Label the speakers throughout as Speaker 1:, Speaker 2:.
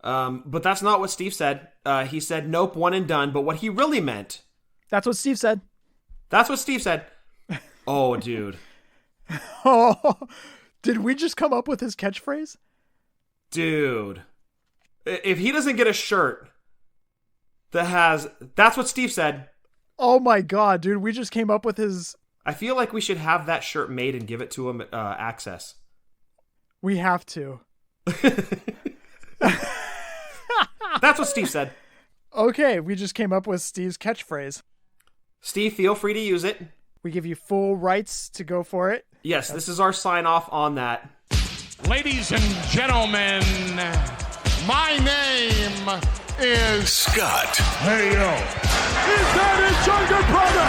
Speaker 1: But that's not what Steve said. He said, nope, one and done. But what he really meant...
Speaker 2: That's what Steve said.
Speaker 1: That's what Steve said. Oh, dude.
Speaker 2: Oh, did we just come up with his catchphrase?
Speaker 1: Dude. If he doesn't get a shirt that has... That's what Steve said.
Speaker 2: Oh my God, dude. We just came up with his...
Speaker 1: I feel like we should have that shirt made and give it to him access.
Speaker 2: We have to.
Speaker 1: That's what Steve said.
Speaker 2: Okay, we just came up with Steve's catchphrase.
Speaker 1: Steve, feel free to use it.
Speaker 2: We give you full rights to go for it.
Speaker 1: Yes, this is our sign off on that.
Speaker 3: Ladies and gentlemen, my name is
Speaker 4: Scott.
Speaker 3: Hey, yo. Is that his younger brother?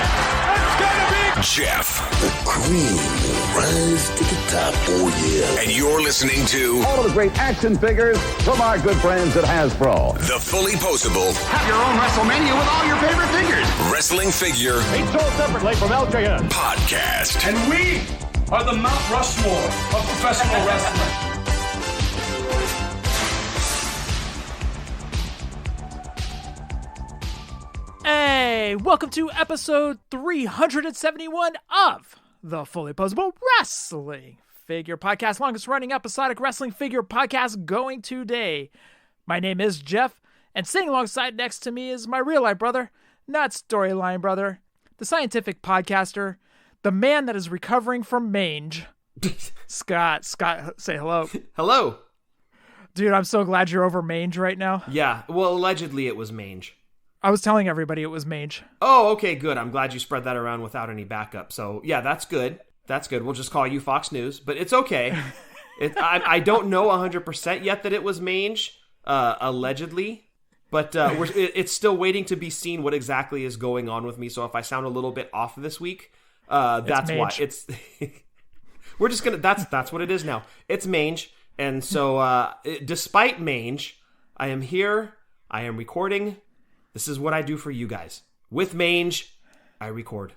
Speaker 3: It's gonna be
Speaker 4: Jef.
Speaker 5: The cream will rise to the top, oh yeah.
Speaker 4: And you're listening to
Speaker 6: all of the great action figures from our good friends at Hasbro.
Speaker 4: The Fullyposeable.
Speaker 7: Have your own WrestleMania with all your favorite figures.
Speaker 4: Wrestling Figure.
Speaker 6: Each sold separately from LJN.
Speaker 4: Podcast.
Speaker 8: And we are the Mount Rushmore of professional wrestling.
Speaker 2: Hey, welcome to episode 371 of the Fullyposeable Wrestling Figure Podcast, longest running episodic wrestling figure podcast going today. My name is Jeff, and sitting alongside next to me is my real life brother, not storyline brother, the scientific podcaster, the man that is recovering from Mange, Scott. Scott, say hello.
Speaker 1: Hello.
Speaker 2: Dude, I'm so glad you're over Mange right now.
Speaker 1: Yeah, well, allegedly it was Mange.
Speaker 2: I was telling everybody it was Mange.
Speaker 1: Oh, okay, good. I'm glad you spread that around without any backup. So, yeah, that's good. That's good. We'll just call you Fox News, but it's okay. I don't know 100% yet that it was Mange, allegedly, but it's still waiting to be seen what exactly is going on with me. So if I sound a little bit off this week, that's why. It's we're just gonna. That's what it is now. It's Mange, and so despite Mange, I am here. I am recording. This is what I do for you guys. With Mange, I record.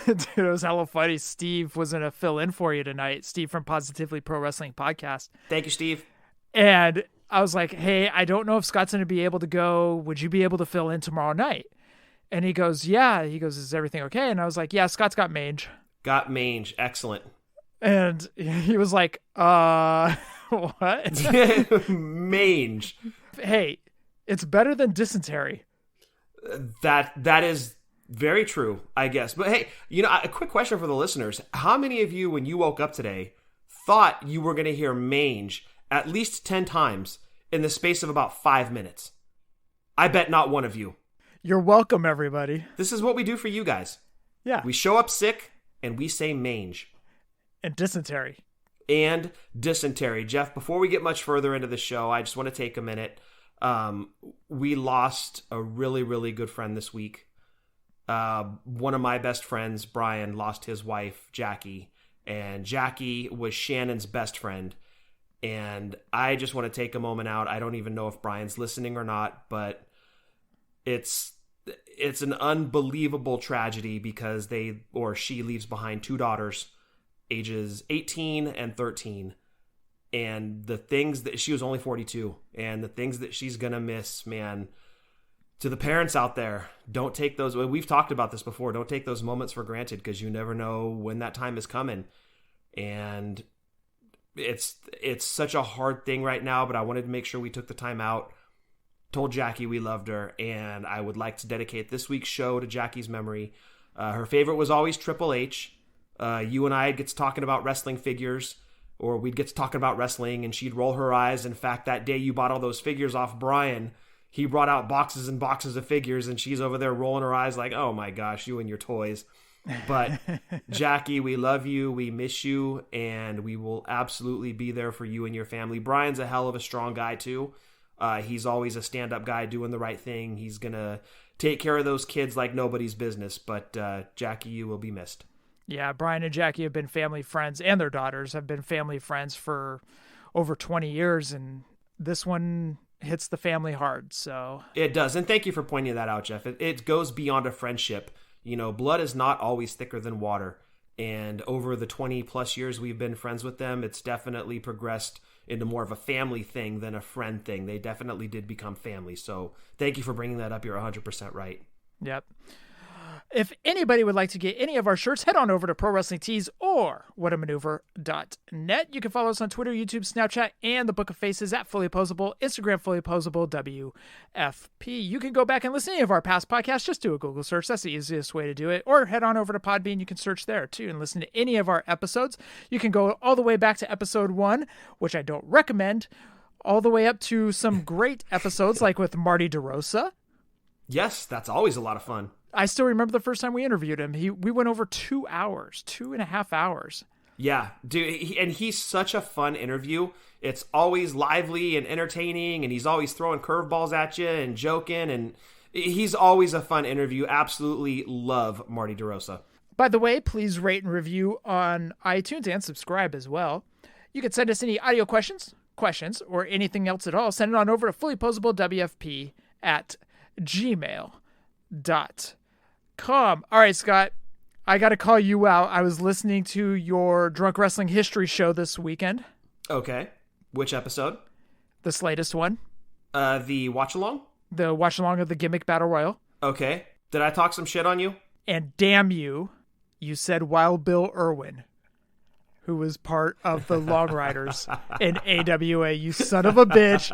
Speaker 2: Dude, it was hella funny. Steve was going to fill in for you tonight. Steve from Positively Pro Wrestling Podcast.
Speaker 1: Thank you, Steve.
Speaker 2: And I was like, hey, I don't know if Scott's going to be able to go. Would you be able to fill in tomorrow night? And he goes, yeah. He goes, is everything okay? And I was like, yeah, Scott's got Mange.
Speaker 1: Got Mange. Excellent. And
Speaker 2: he was like, what?
Speaker 1: Mange.
Speaker 2: Hey, it's better than dysentery.
Speaker 1: That is very true, I guess. But hey, a quick question for the listeners. How many of you, when you woke up today, thought you were going to hear Mange at least 10 times in the space of about 5 minutes? I bet not one of you.
Speaker 2: You're welcome, everybody.
Speaker 1: This is what we do for you guys.
Speaker 2: Yeah.
Speaker 1: We show up sick, and we say Mange.
Speaker 2: And dysentery.
Speaker 1: Jeff, before we get much further into the show, I just want to take a minute. We lost a really, really good friend this week. One of my best friends, Brian, lost his wife, Jackie, and Jackie was Shannon's best friend. And I just want to take a moment out. I don't even know if Brian's listening or not, but it's an unbelievable tragedy because she leaves behind 2 daughters, ages 18 and 13. And the things that she was only 42, and the things that she's going to miss, man, to the parents out there, don't take those. We've talked about this before. Don't take those moments for granted because you never know when that time is coming. And it's such a hard thing right now, but I wanted to make sure we took the time out, told Jackie we loved her, and I would like to dedicate this week's show to Jackie's memory. Her favorite was always Triple H. You and I get to talking about wrestling figures, or we'd get to talking about wrestling, and she'd roll her eyes. In fact, that day you bought all those figures off Brian, he brought out boxes and boxes of figures, and she's over there rolling her eyes like, oh my gosh, you and your toys. But Jackie, we love you, we miss you, and we will absolutely be there for you and your family. Brian's a hell of a strong guy, too. He's always a stand-up guy doing the right thing. He's going to take care of those kids like nobody's business. But Jackie, you will be missed.
Speaker 2: Yeah, Brian and Jackie have been family friends, and their daughters have been family friends for over 20 years, and this one hits the family hard. So
Speaker 1: it does, and thank you for pointing that out, Jeff. It goes beyond a friendship. Blood is not always thicker than water, And over the 20 plus years we've been friends with them, it's definitely progressed into more of a family thing than a friend thing. They definitely did become family. So thank you for bringing that up. You're 100% right.
Speaker 2: Yep. If anybody would like to get any of our shirts, head on over to Pro Wrestling Tees or whatamaneuver.net. You can follow us on Twitter, YouTube, Snapchat, and the Book of Faces at Fullyposeable, Instagram, Fullyposeable, WFP. You can go back and listen to any of our past podcasts. Just do a Google search. That's the easiest way to do it. Or head on over to Podbean. You can search there, too, and listen to any of our episodes. You can go all the way back to episode 1, which I don't recommend, all the way up to some great episodes like with Marty DeRosa.
Speaker 1: Yes, that's always a lot of fun.
Speaker 2: I still remember the first time we interviewed him. We went over 2 hours, 2.5 hours.
Speaker 1: Yeah, dude, he's such a fun interview. It's always lively and entertaining, and he's always throwing curveballs at you and joking, and he's always a fun interview. Absolutely love Marty DeRosa.
Speaker 2: By the way, please rate and review on iTunes and subscribe as well. You can send us any audio questions, or anything else at all. Send it on over to fullyposeablewfp@gmail.com. All right, Scott, I got to call you out. I was listening to your Drunk Wrestling History show this weekend.
Speaker 1: Okay. Which episode?
Speaker 2: This latest one.
Speaker 1: The watch-along?
Speaker 2: The watch-along of the Gimmick Battle Royal.
Speaker 1: Okay. Did I talk some shit on you?
Speaker 2: And damn you, you said Wild Bill Irwin, who was part of the Long Riders in AWA, you son of a bitch.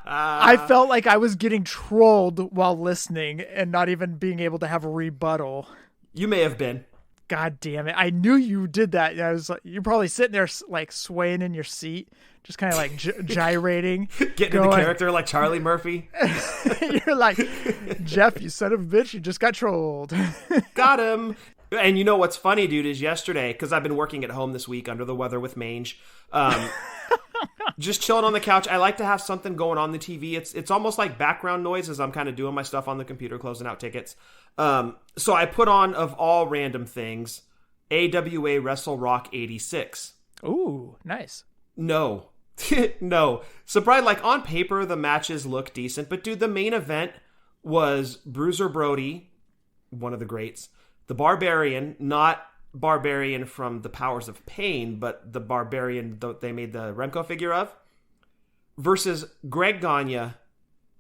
Speaker 2: I felt like I was getting trolled while listening and not even being able to have a rebuttal.
Speaker 1: You may have been.
Speaker 2: God damn it. I knew you did that. I was like, you're probably sitting there like swaying in your seat, just kind of like gyrating.
Speaker 1: Getting into character like Charlie Murphy.
Speaker 2: You're like, Jeff, you son of a bitch, you just got trolled.
Speaker 1: Got him. And you know what's funny, dude, is yesterday, because I've been working at home this week under the weather with Mange, just chilling on the couch. I like to have something going on the TV. It's almost like background noise as I'm kind of doing my stuff on the computer, closing out tickets. So I put on, of all random things, AWA Wrestle Rock 86.
Speaker 2: Ooh, nice.
Speaker 1: No. No. So, Brian, like on paper, the matches look decent, but dude, the main event was Bruiser Brody, one of the greats, the Barbarian, not Barbarian from the Powers of Pain, but the Barbarian that they made the Remco figure of, versus Greg Gagne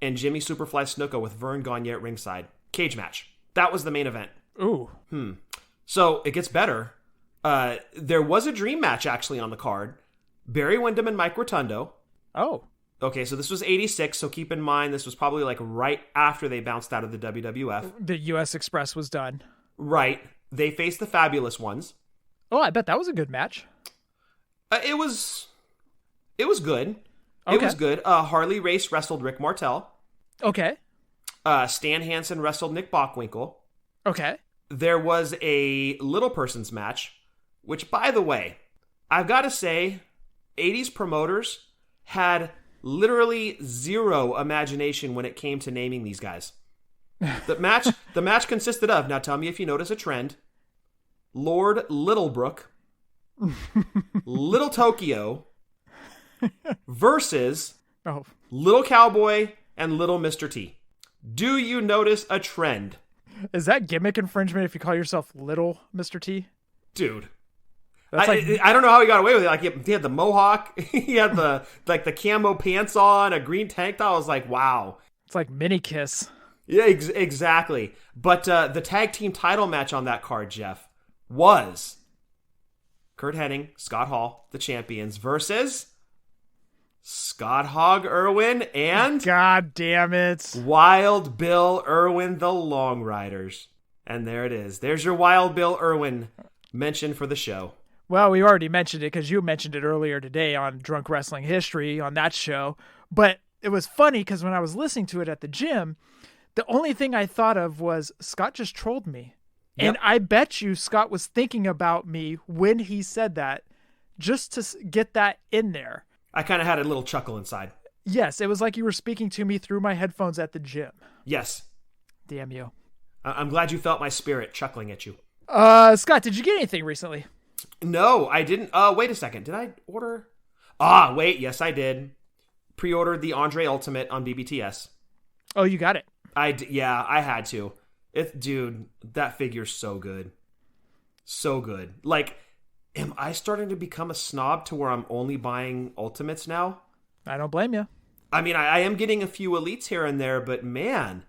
Speaker 1: and Jimmy Superfly Snuka with Vern Gagne at ringside. Cage match. That was the main event.
Speaker 2: Ooh.
Speaker 1: So it gets better. There was a dream match actually on the card. Barry Windham and Mike Rotundo.
Speaker 2: Oh.
Speaker 1: Okay, so this was 86, so keep in mind this was probably like right after they bounced out of the WWF.
Speaker 2: The US Express was done.
Speaker 1: Right. They faced the Fabulous Ones.
Speaker 2: Oh, I bet that was a good match.
Speaker 1: It was good.
Speaker 2: Okay.
Speaker 1: It was good. Harley Race wrestled Rick Martel.
Speaker 2: Okay.
Speaker 1: Stan Hansen wrestled Nick Bockwinkel.
Speaker 2: Okay.
Speaker 1: There was a little person's match, which, by the way, I've got to say, 80s promoters had literally zero imagination when it came to naming these guys. The match consisted of, now tell me if you notice a trend, Lord Littlebrook, Little Tokyo versus Little Cowboy and Little Mr. T. Do you notice a trend?
Speaker 2: Is that gimmick infringement if you call yourself Little Mr. T?
Speaker 1: Dude.
Speaker 2: I
Speaker 1: don't know how he got away with it. Like he had the mohawk, he had the camo pants on, a green tank top. I was like, wow.
Speaker 2: It's like Mini Kiss.
Speaker 1: Yeah, exactly. But the tag team title match on that card, Jeff, was Kurt Hennig, Scott Hall, the champions, versus Scott Hogg Irwin and...
Speaker 2: God damn it.
Speaker 1: Wild Bill Irwin, the Long Riders. And there it is. There's your Wild Bill Irwin mention for the show.
Speaker 2: Well, we already mentioned it because you mentioned it earlier today on Drunk Wrestling History on that show. But it was funny because when I was listening to it at the gym, the only thing I thought of was Scott just trolled me. Yep. And I bet you Scott was thinking about me when he said that, just to get that in there.
Speaker 1: I kind of had a little chuckle inside.
Speaker 2: Yes, it was like you were speaking to me through my headphones at the gym.
Speaker 1: Yes.
Speaker 2: Damn you.
Speaker 1: I'm glad you felt my spirit chuckling at you.
Speaker 2: Scott, did you get anything recently?
Speaker 1: No, I didn't. Wait a second. Did I order? Wait. Yes, I did. Pre-ordered the Andre Ultimate on BBTS.
Speaker 2: Oh, you got it.
Speaker 1: Yeah, I had to. Dude, that figure's so good. So good. Like, am I starting to become a snob to where I'm only buying Ultimates now?
Speaker 2: I don't blame you.
Speaker 1: I mean, I am getting a few Elites here and there, but man,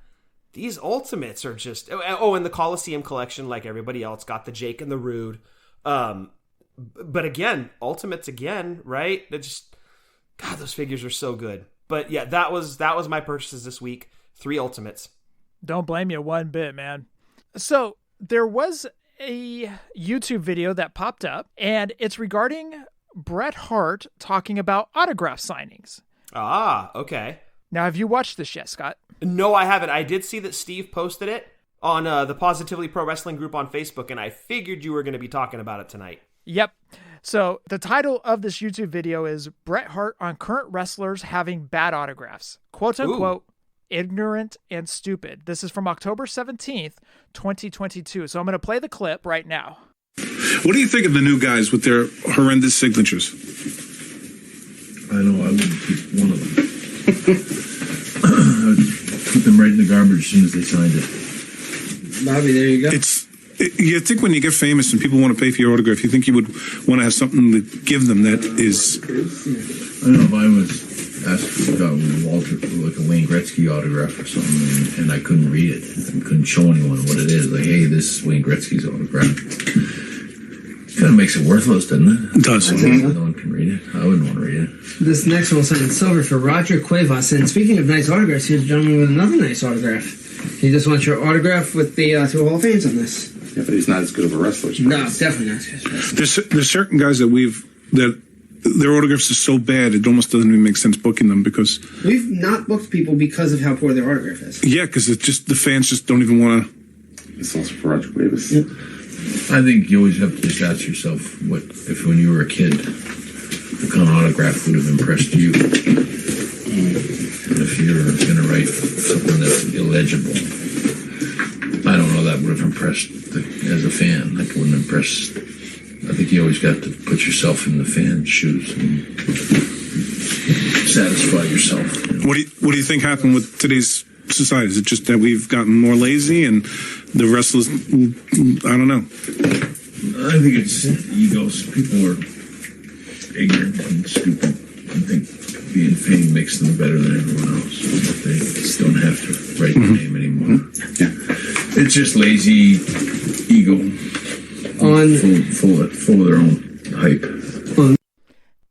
Speaker 1: these Ultimates are just... Oh, and the Coliseum collection, like everybody else, got the Jake and the Rude. But again, Ultimates again, right? That just... God, those figures are so good. But yeah, that was my purchases this week. 3 Ultimates.
Speaker 2: Don't blame you one bit, man. So there was a YouTube video that popped up, and it's regarding Bret Hart talking about autograph signings.
Speaker 1: Ah, okay.
Speaker 2: Now, have you watched this yet, Scott?
Speaker 1: No, I haven't. I did see that Steve posted it on the Positively Pro Wrestling group on Facebook, and I figured you were going to be talking about it tonight.
Speaker 2: Yep. So the title of this YouTube video is Bret Hart on current wrestlers having bad autographs. Quote unquote, ignorant and stupid. This is from October 17th, 2022. So I'm going to play the clip right now.
Speaker 9: What do you think of the new guys with their horrendous signatures?
Speaker 5: I know, I wouldn't keep one of them. I would put them right in the garbage as soon as they signed it. Bobby, there you go.
Speaker 9: You think when you get famous and people want to pay for your autograph, you think you would want to have something to give them that is...
Speaker 5: I don't know if I was asked about Walter for like a Wayne Gretzky autograph or something, and I couldn't read it. I couldn't show anyone what it is. Like, hey, this is Wayne Gretzky's autograph. Kind of makes it worthless, doesn't it?
Speaker 9: It does.
Speaker 5: No one can read it. I wouldn't want to read it.
Speaker 10: This next one was signed in silver for Roger Cuevas. And speaking of nice autographs, here's a gentleman with another nice autograph. He just wants your autograph with the 2 Hall of Fames on this.
Speaker 11: Yeah, but he's not as good of a wrestler.
Speaker 10: No, definitely not as good as a wrestler.
Speaker 9: There's certain guys that their autographs are so bad it almost doesn't even make sense booking them because...
Speaker 10: We've not booked people because of how poor their autograph is.
Speaker 9: Yeah, because it's just the fans just don't even want to...
Speaker 11: It's also for Roger Cuevas.
Speaker 10: Yep.
Speaker 5: I think you always have to just ask yourself what if when you were a kid, what kind of autograph would have impressed you? And if you're going to write something that's illegible, I don't know, that would have impressed as a fan. That wouldn't impress. I think you always got to put yourself in the fan's shoes and satisfy yourself. You know?
Speaker 9: What do you think happened with today's society? Is it just that we've gotten more lazy and the wrestlers, I don't know.
Speaker 5: I think it's egos. People are ignorant and stupid. I think being fame makes them better than everyone else. They just don't have to write their name anymore. Yeah. It's just lazy ego. Full of their own hype.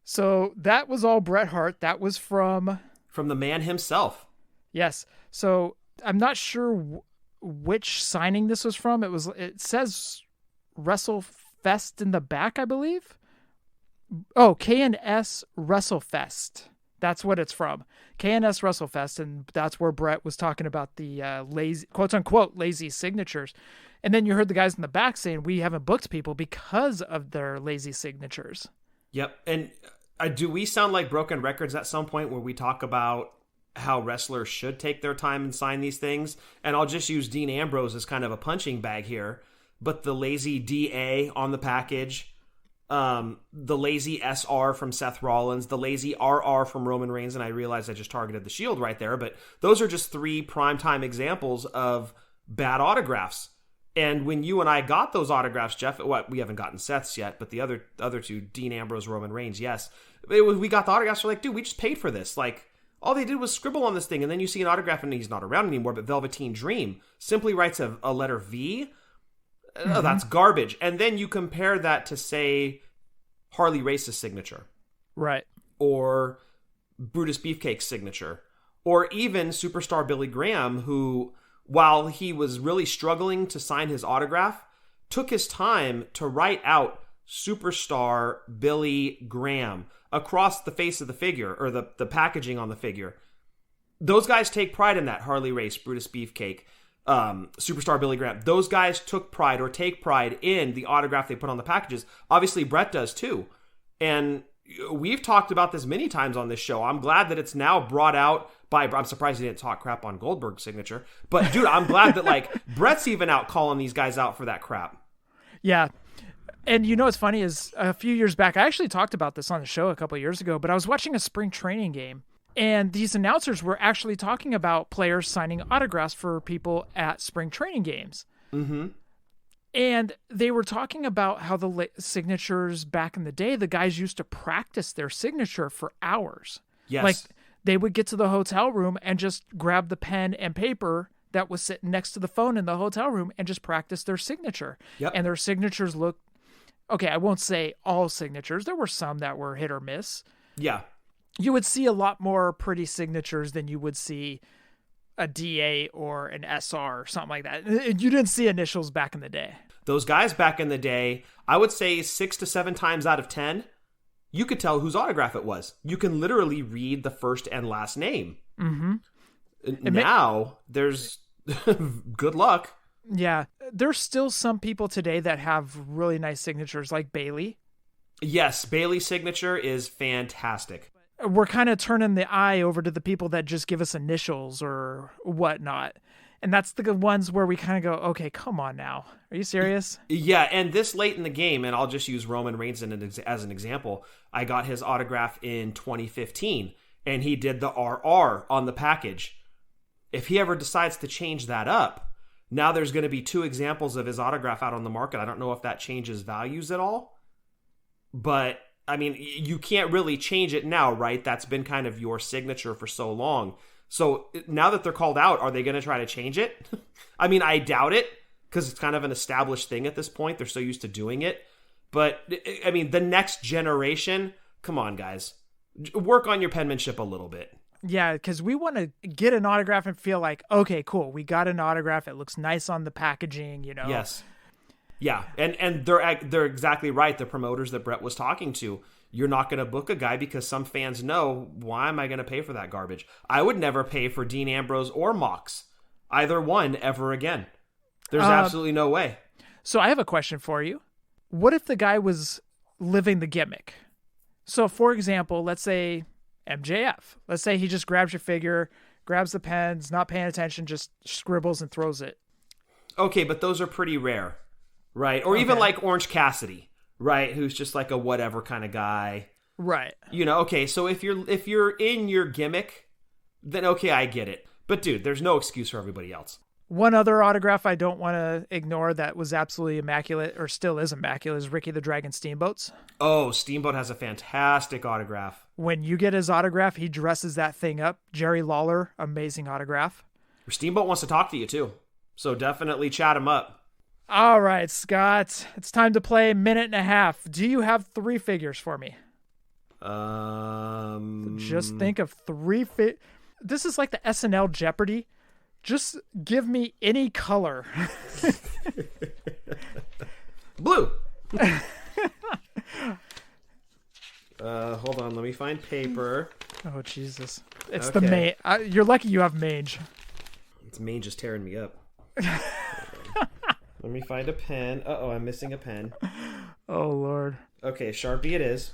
Speaker 2: So that was all Bret Hart. That was from
Speaker 1: the man himself.
Speaker 2: Yes. So I'm not sure which signing this was from. It says WrestleFest in the back, I believe. Oh, K&S WrestleFest. That's what it's from. K&S WrestleFest, and that's where Bret was talking about the lazy, quote unquote, lazy signatures. And then you heard the guys in the back saying we haven't booked people because of their lazy signatures.
Speaker 1: Yep. And do we sound like broken records at some point where we talk about how wrestlers should take their time and sign these things? And I'll just use Dean Ambrose as kind of a punching bag here. But the lazy DA on the package, the lazy SR from Seth Rollins, the lazy RR from Roman Reigns, and I realize I just targeted the Shield right there, but those are just 3 primetime examples of bad autographs. And when you and I got those autographs, Jeff, we haven't gotten Seth's yet, but the other 2, Dean Ambrose, Roman Reigns, yes. We got the autographs, we're like, dude, we just paid for this. Like, all they did was scribble on this thing, and then you see an autograph, and he's not around anymore, but Velveteen Dream simply writes a letter V. Oh, that's garbage. And then you compare that to, say, Harley Race's signature.
Speaker 2: Right.
Speaker 1: Or Brutus Beefcake's signature. Or even Superstar Billy Graham, who, while he was really struggling to sign his autograph, took his time to write out Superstar Billy Graham across the face of the figure, or the packaging on the figure. Those guys take pride in that. Harley Race, Brutus Beefcake, Superstar Billy Graham. Those guys took pride or take pride in the autograph they put on the packages. Obviously, Bret does too. And we've talked about this many times on this show. I'm glad that it's now brought out by... I'm surprised he didn't talk crap on Goldberg's signature. But, dude, I'm glad that, like, Bret's even out calling these guys out for that crap.
Speaker 2: Yeah. And you know what's funny is a few years back, I actually talked about this on the show a couple of years ago, but I was watching a spring training game. And these announcers were actually talking about players signing autographs for people at spring training games.
Speaker 1: Mm-hmm.
Speaker 2: And they were talking about how the signatures back in the day, the guys used to practice their signature for hours.
Speaker 1: Yes.
Speaker 2: Like they would get to the hotel room and just grab the pen and paper that was sitting next to the phone in the hotel room and just practice their signature.
Speaker 1: Yep.
Speaker 2: And their signatures looked, okay, I won't say all signatures. There were some that were hit or miss.
Speaker 1: Yeah.
Speaker 2: You would see a lot more pretty signatures than you would see a DA or an SR or something like that. You didn't see initials back in the day.
Speaker 1: Those guys back in the day, I would say 6 to 7 times out of 10, you could tell whose autograph it was. You can literally read the first and last name.
Speaker 2: Mm-hmm.
Speaker 1: Now, there's good luck.
Speaker 2: Yeah. There's still some people today that have really nice signatures, like Bailey.
Speaker 1: Yes, Bailey's signature is fantastic.
Speaker 2: We're kind of turning the eye over to the people that just give us initials or whatnot. And that's the ones where we kind of go, okay, come on now. Are you serious?
Speaker 1: Yeah, and this late in the game, and I'll just use Roman Reigns as an example, I got his autograph in 2015, and he did the RR on the package. If he ever decides to change that up, now there's going to be 2 examples of his autograph out on the market. I don't know if that changes values at all, but I mean, you can't really change it now, right? That's been kind of your signature for so long. So now that they're called out, are they going to try to change it? I mean, I doubt it because it's kind of an established thing at this point. They're so used to doing it. But I mean, the next generation, come on, guys, work on your penmanship a little bit.
Speaker 2: Yeah, because we want to get an autograph and feel like, okay, cool, we got an autograph. It looks nice on the packaging, you know?
Speaker 1: Yes. Yeah, and they're exactly right. The promoters that Bret was talking to, you're not going to book a guy because some fans know, why am I going to pay for that garbage? I would never pay for Dean Ambrose or Mox, either one, ever again. There's absolutely no way.
Speaker 2: So I have a question for you. What if the guy was living the gimmick? So, for example, let's say MJF. Let's say he just grabs your figure, grabs the pens, not paying attention, just scribbles and throws it.
Speaker 1: Okay, but those are pretty rare. Right. Or even like Orange Cassidy, right? Who's just like a whatever kind of guy.
Speaker 2: Right.
Speaker 1: You know, okay, so if you're in your gimmick, then okay, I get it. But dude, there's no excuse for everybody else.
Speaker 2: One other autograph I don't want to ignore that was absolutely immaculate, or still is immaculate, is Ricky the Dragon Steamboat's.
Speaker 1: Oh, Steamboat has a fantastic autograph.
Speaker 2: When you get his autograph, he dresses that thing up. Jerry Lawler, amazing autograph.
Speaker 1: Steamboat wants to talk to you too. So definitely chat him up.
Speaker 2: All right, Scott. It's time to play minute and a half. Do you have 3 figures for me? Just think of 3 This is like the SNL Jeopardy. Just give me any color.
Speaker 1: Blue. Hold on. Let me find paper.
Speaker 2: Oh, Jesus. It's the Mange. You're lucky you have Mange.
Speaker 1: It's Mange just tearing me up. Let me find a pen. Uh-oh, I'm missing a pen.
Speaker 2: Oh, Lord.
Speaker 1: Okay, Sharpie it is.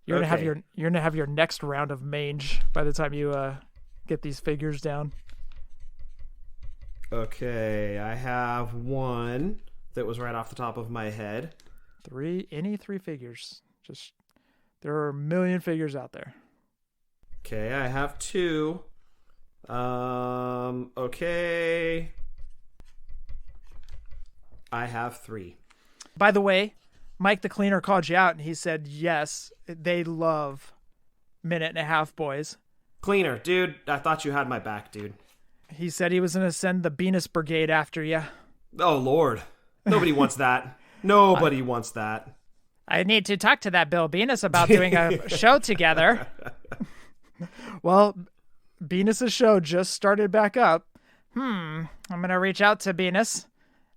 Speaker 2: You're gonna have your next round of Mange by the time you get these figures down.
Speaker 1: Okay, I have 1 that was right off the top of my head.
Speaker 2: 3 figures. Just there are a million figures out there.
Speaker 1: Okay, I have 2. Okay. I have 3.
Speaker 2: By the way, Mike the Cleaner called you out and he said, yes, they love minute and a half boys.
Speaker 1: Cleaner, dude, I thought you had my back, dude.
Speaker 2: He said he was going to send the Venus Brigade after you.
Speaker 1: Oh, Lord. Nobody wants that. Nobody wants that.
Speaker 2: I need to talk to that Bill Venus about doing a show together. Well, Venus's show just started back up. I'm going to reach out to Venus.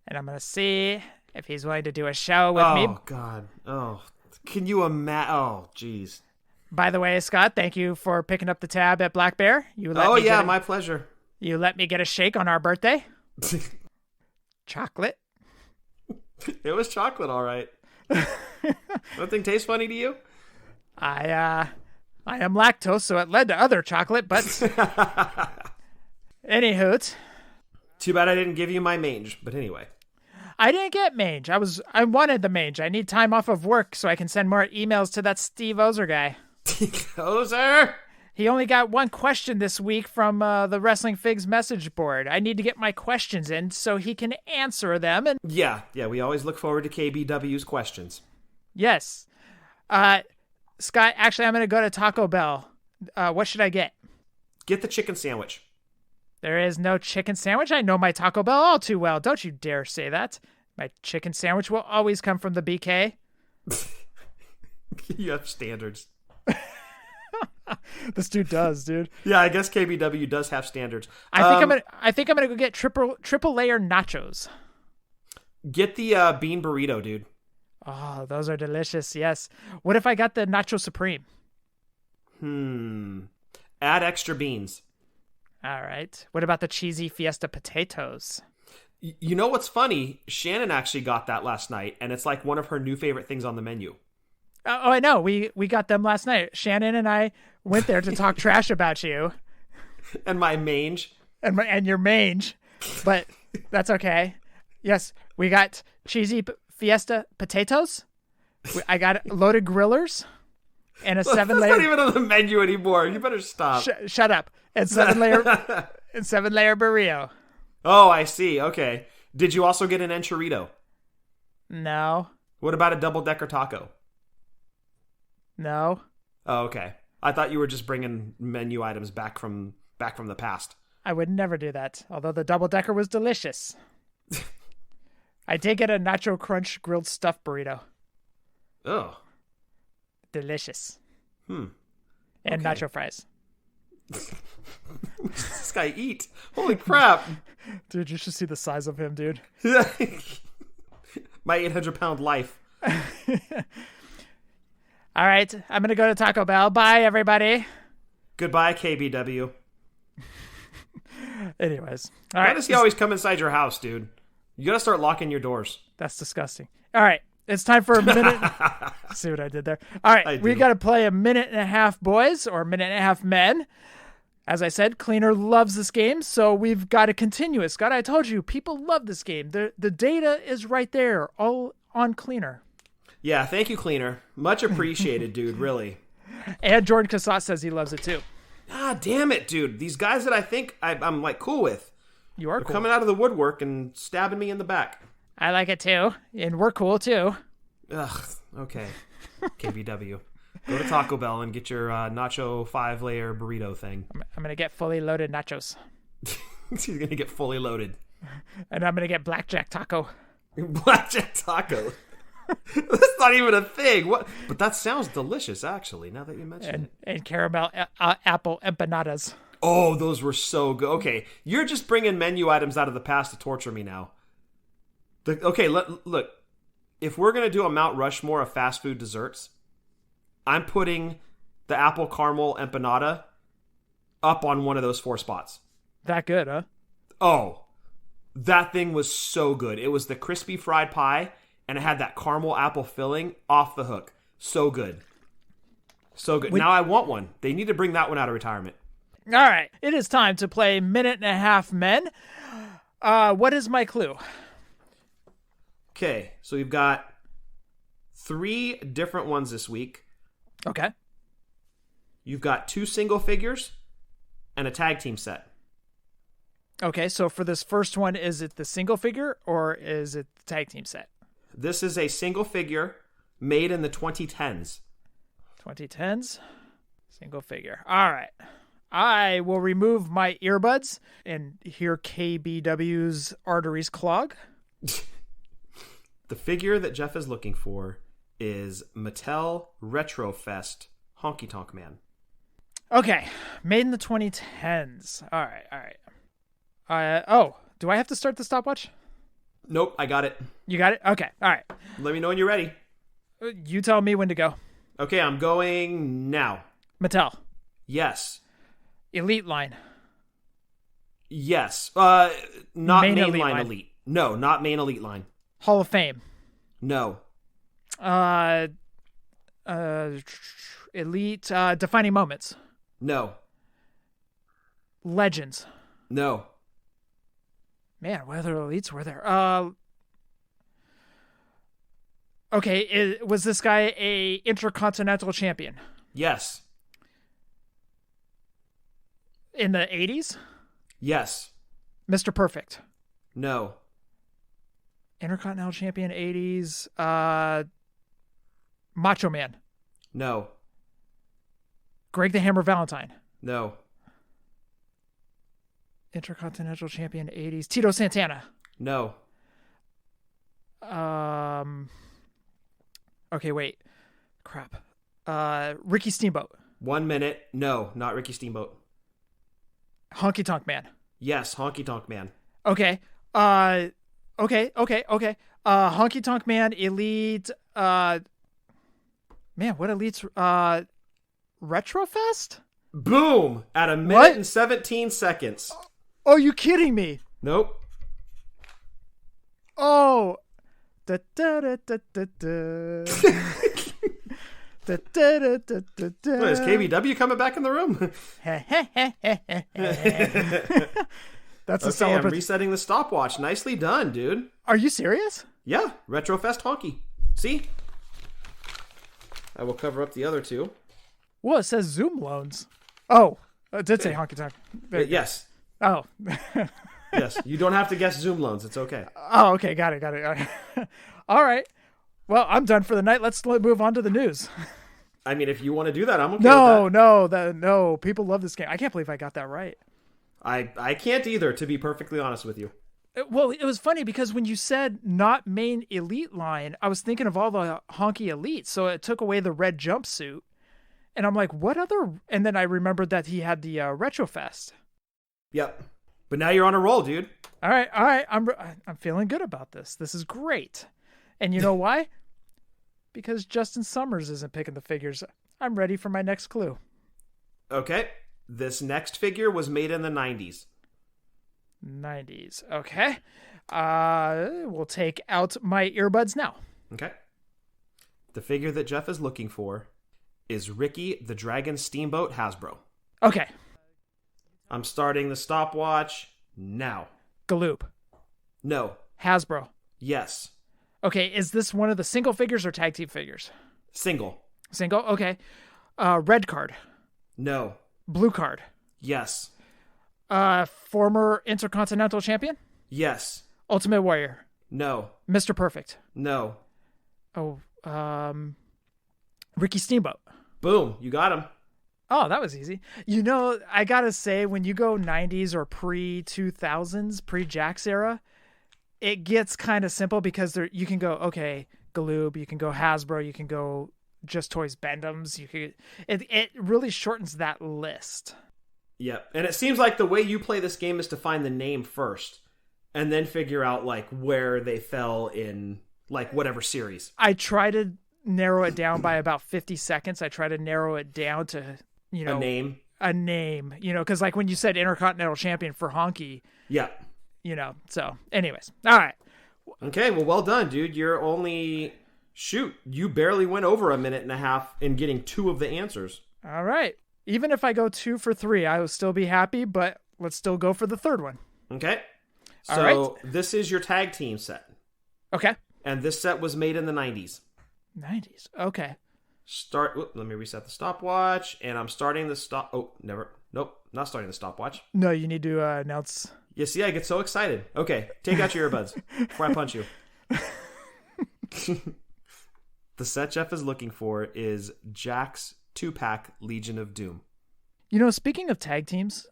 Speaker 2: And I'm going to see if he's willing to do a show with me.
Speaker 1: Oh, God. Oh, can you imagine? Oh, jeez.
Speaker 2: By the way, Scott, thank you for picking up the tab at Black Bear.
Speaker 1: My pleasure.
Speaker 2: You let me get a shake on our birthday. Chocolate.
Speaker 1: It was chocolate, all right. That thing tastes funny to you?
Speaker 2: I am lactose, so it led to other chocolate, but anywho.
Speaker 1: Too bad I didn't give you my Mange, but anyway.
Speaker 2: I didn't get Mange. I wanted the Mange. I need time off of work so I can send more emails to that Steve Ozer guy.
Speaker 1: Ozer?
Speaker 2: He only got one question this week from the Wrestling Figs message board. I need to get my questions in so he can answer them. And
Speaker 1: Yeah, we always look forward to KBW's questions.
Speaker 2: yes. Scott, actually, I'm going to go to Taco Bell. What should I get?
Speaker 1: Get the chicken sandwich.
Speaker 2: There is no chicken sandwich. I know my Taco Bell all too well. Don't you dare say that. My chicken sandwich will always come from the BK.
Speaker 1: You have standards.
Speaker 2: This dude does, dude.
Speaker 1: Yeah, I guess KBW does have standards.
Speaker 2: I think I'm gonna go get triple layer nachos.
Speaker 1: Get the bean burrito, dude.
Speaker 2: Oh, those are delicious. Yes. What if I got the nacho supreme?
Speaker 1: Add extra beans.
Speaker 2: All right. What about the cheesy fiesta potatoes?
Speaker 1: You know what's funny? Shannon actually got that last night, and it's like one of her new favorite things on the menu.
Speaker 2: Oh, I know. We got them last night. Shannon and I went there to talk trash about you.
Speaker 1: And my mange.
Speaker 2: And your mange. But that's okay. Yes, we got cheesy fiesta potatoes. I got loaded grillers and a 7-layer.
Speaker 1: That's not even on the menu anymore. You better stop.
Speaker 2: Shut up. And 7-layer burrito.
Speaker 1: Oh, I see. Okay. Did you also get an enchilada?
Speaker 2: No.
Speaker 1: What about a double-decker taco?
Speaker 2: No.
Speaker 1: Oh, okay. I thought you were just bringing menu items back from the past.
Speaker 2: I would never do that, although the double-decker was delicious. I did get a Nacho Crunch grilled stuffed burrito.
Speaker 1: Oh.
Speaker 2: Delicious.
Speaker 1: And
Speaker 2: okay. Nacho fries.
Speaker 1: This guy eat. Holy crap.
Speaker 2: Dude, you should see the size of him, dude.
Speaker 1: My 800-pound life.
Speaker 2: All right, I'm going to go to Taco Bell. Bye, everybody.
Speaker 1: Goodbye, KBW.
Speaker 2: Anyways.
Speaker 1: All right. Why does he always come inside your house, dude? You got to start locking your doors.
Speaker 2: That's disgusting. All right, it's time for a minute. See what I did there? All right, we got to play a minute and a half boys or a minute and a half men. As I said, Cleaner loves this game, so we've got to continue it. Scott, I told you, people love this game. The data is right there, all on Cleaner.
Speaker 1: Yeah, thank you, Cleaner. Much appreciated, dude, really.
Speaker 2: And Jordan Cassatt says he loves it too.
Speaker 1: Ah, damn it, dude. These guys that I think I'm like cool with.
Speaker 2: You are
Speaker 1: They're
Speaker 2: cool.
Speaker 1: coming out of the woodwork and stabbing me in the back.
Speaker 2: I like it too. And we're cool too.
Speaker 1: Ugh, okay. KBW. Go to Taco Bell and get your nacho 5-layer burrito thing.
Speaker 2: I'm going to get fully loaded nachos.
Speaker 1: He's going to get fully loaded.
Speaker 2: And I'm going to get blackjack taco.
Speaker 1: Blackjack taco? That's not even a thing. What? But that sounds delicious, actually, now that you mention it.
Speaker 2: And caramel apple empanadas.
Speaker 1: Oh, those were so good. Okay, you're just bringing menu items out of the past to torture me now. Look. If we're going to do a Mount Rushmore of fast food desserts, I'm putting the apple caramel empanada up on one of those 4 spots.
Speaker 2: That good, huh?
Speaker 1: Oh, that thing was so good. It was the crispy fried pie, and it had that caramel apple filling off the hook. So good. So good. Now I want one. They need to bring that one out of retirement.
Speaker 2: All right. It is time to play Minute and a Half Men. What is my clue?
Speaker 1: Okay, so we've got 3 different ones this week.
Speaker 2: Okay.
Speaker 1: You've got 2 single figures and a tag team set.
Speaker 2: Okay, so for this first one, is it the single figure or is it the tag team set?
Speaker 1: This is a single figure made in the 2010s.
Speaker 2: 2010s? Single figure. All right. I will remove my earbuds and hear KBW's arteries clog.
Speaker 1: The figure that Jeff is looking for is Mattel Retrofest Honky Tonk Man.
Speaker 2: Okay, made in the 2010s. All right. Do I have to start the stopwatch?
Speaker 1: Nope, I got it.
Speaker 2: You got it? Okay, all right.
Speaker 1: Let me know when you're ready.
Speaker 2: You tell me when to go.
Speaker 1: Okay, I'm going now.
Speaker 2: Mattel.
Speaker 1: Yes.
Speaker 2: Elite line.
Speaker 1: Yes. Not main
Speaker 2: elite
Speaker 1: line
Speaker 2: line.
Speaker 1: elite. No, not main elite line.
Speaker 2: Hall of Fame.
Speaker 1: No.
Speaker 2: Elite defining moments.
Speaker 1: No.
Speaker 2: Legends.
Speaker 1: No.
Speaker 2: Man, what other elites were there? Okay, was this guy a intercontinental champion?
Speaker 1: Yes.
Speaker 2: In the 80s?
Speaker 1: Yes.
Speaker 2: Mr. Perfect.
Speaker 1: No.
Speaker 2: Intercontinental Champion 80s. Macho Man.
Speaker 1: No.
Speaker 2: Greg the Hammer Valentine.
Speaker 1: No.
Speaker 2: Intercontinental Champion 80s. Tito Santana.
Speaker 1: No.
Speaker 2: Okay, wait. Crap. Ricky Steamboat.
Speaker 1: 1 minute. No, not Ricky Steamboat.
Speaker 2: Honky Tonk Man.
Speaker 1: Yes, Honky Tonk Man.
Speaker 2: Okay. Okay. Honky Tonk Man, Elite. Man, what Elite's? Retrofest?
Speaker 1: Boom! At 1 minute and 17 seconds.
Speaker 2: Oh, you kidding me?
Speaker 1: Nope.
Speaker 2: Oh. Da, da, da, da, da, da. Da, da, da, da, da, da.
Speaker 1: What, is KBW coming back in the room?
Speaker 2: That's a
Speaker 1: okay, I'm resetting the stopwatch. Nicely done, dude.
Speaker 2: Are you serious?
Speaker 1: Yeah, Retrofest Honky. See? I will cover up the other two.
Speaker 2: Well, it says Zoom loans. Oh, it did say Honky Tonk.
Speaker 1: Yes.
Speaker 2: Oh.
Speaker 1: Yes, you don't have to guess Zoom loans. It's okay.
Speaker 2: Oh, okay. Got it. All right. Well, I'm done for the night. Let's move on to the news.
Speaker 1: I mean, if you want to do that, I'm okay with that.
Speaker 2: No. People love this game. I can't believe I got that right.
Speaker 1: I can't either, to be perfectly honest with you.
Speaker 2: Well, it was funny because when you said not main elite line, I was thinking of all the honky elites. So it took away the red jumpsuit. And I'm like, what other? And then I remembered that he had the Retrofest.
Speaker 1: Yep. But now you're on a roll, dude.
Speaker 2: All right. I'm feeling good about this. This is great. And you know why? Because Justin Summers isn't picking the figures. I'm ready for my next clue.
Speaker 1: Okay. This next figure was made in the 90s.
Speaker 2: 90s. Okay. We'll take out my earbuds now.
Speaker 1: Okay. The figure that Jeff is looking for is Ricky the Dragon Steamboat Hasbro.
Speaker 2: Okay.
Speaker 1: I'm starting the stopwatch now.
Speaker 2: Galoob.
Speaker 1: No.
Speaker 2: Hasbro.
Speaker 1: Yes.
Speaker 2: Okay, is this one of the single figures or tag team figures?
Speaker 1: Single.
Speaker 2: Single? Okay. Red card.
Speaker 1: No.
Speaker 2: Blue card.
Speaker 1: Yes.
Speaker 2: Former Intercontinental Champion?
Speaker 1: Yes.
Speaker 2: Ultimate Warrior?
Speaker 1: No.
Speaker 2: Mr. Perfect?
Speaker 1: No.
Speaker 2: Oh, Ricky Steamboat?
Speaker 1: Boom, you got him.
Speaker 2: Oh, that was easy. You know, I gotta say, when you go 90s or pre-2000s, pre-Jax era, it gets kind of simple because you can go, okay, Galoob, you can go Hasbro, you can go Just Toys Bendems. It really shortens that list.
Speaker 1: Yeah, and it seems like the way you play this game is to find the name first and then figure out like where they fell in like whatever series.
Speaker 2: I try to narrow it down by about 50 seconds. I try to narrow it down to,
Speaker 1: a name,
Speaker 2: because like when you said Intercontinental Champion for Honky.
Speaker 1: Yeah.
Speaker 2: So anyways. All right.
Speaker 1: Okay, well done, dude. You're only... Shoot, you barely went over 1.5 minutes in getting 2 of the answers.
Speaker 2: All right. Even if I go 2 for 3, I will still be happy, but let's still go for the third one.
Speaker 1: Okay.
Speaker 2: All
Speaker 1: so
Speaker 2: right.
Speaker 1: This is your tag team set.
Speaker 2: Okay.
Speaker 1: And this set was made in the 90s.
Speaker 2: 90s. Okay.
Speaker 1: Let me reset the stopwatch, and I'm starting the stop... Oh, never. Nope, not starting the stopwatch.
Speaker 2: No, you need to announce...
Speaker 1: You see, I get so excited. Okay, take out your earbuds before I punch you. The set Jeff is looking for is Jack's 2-pack Legion of Doom.
Speaker 2: Speaking of tag teams,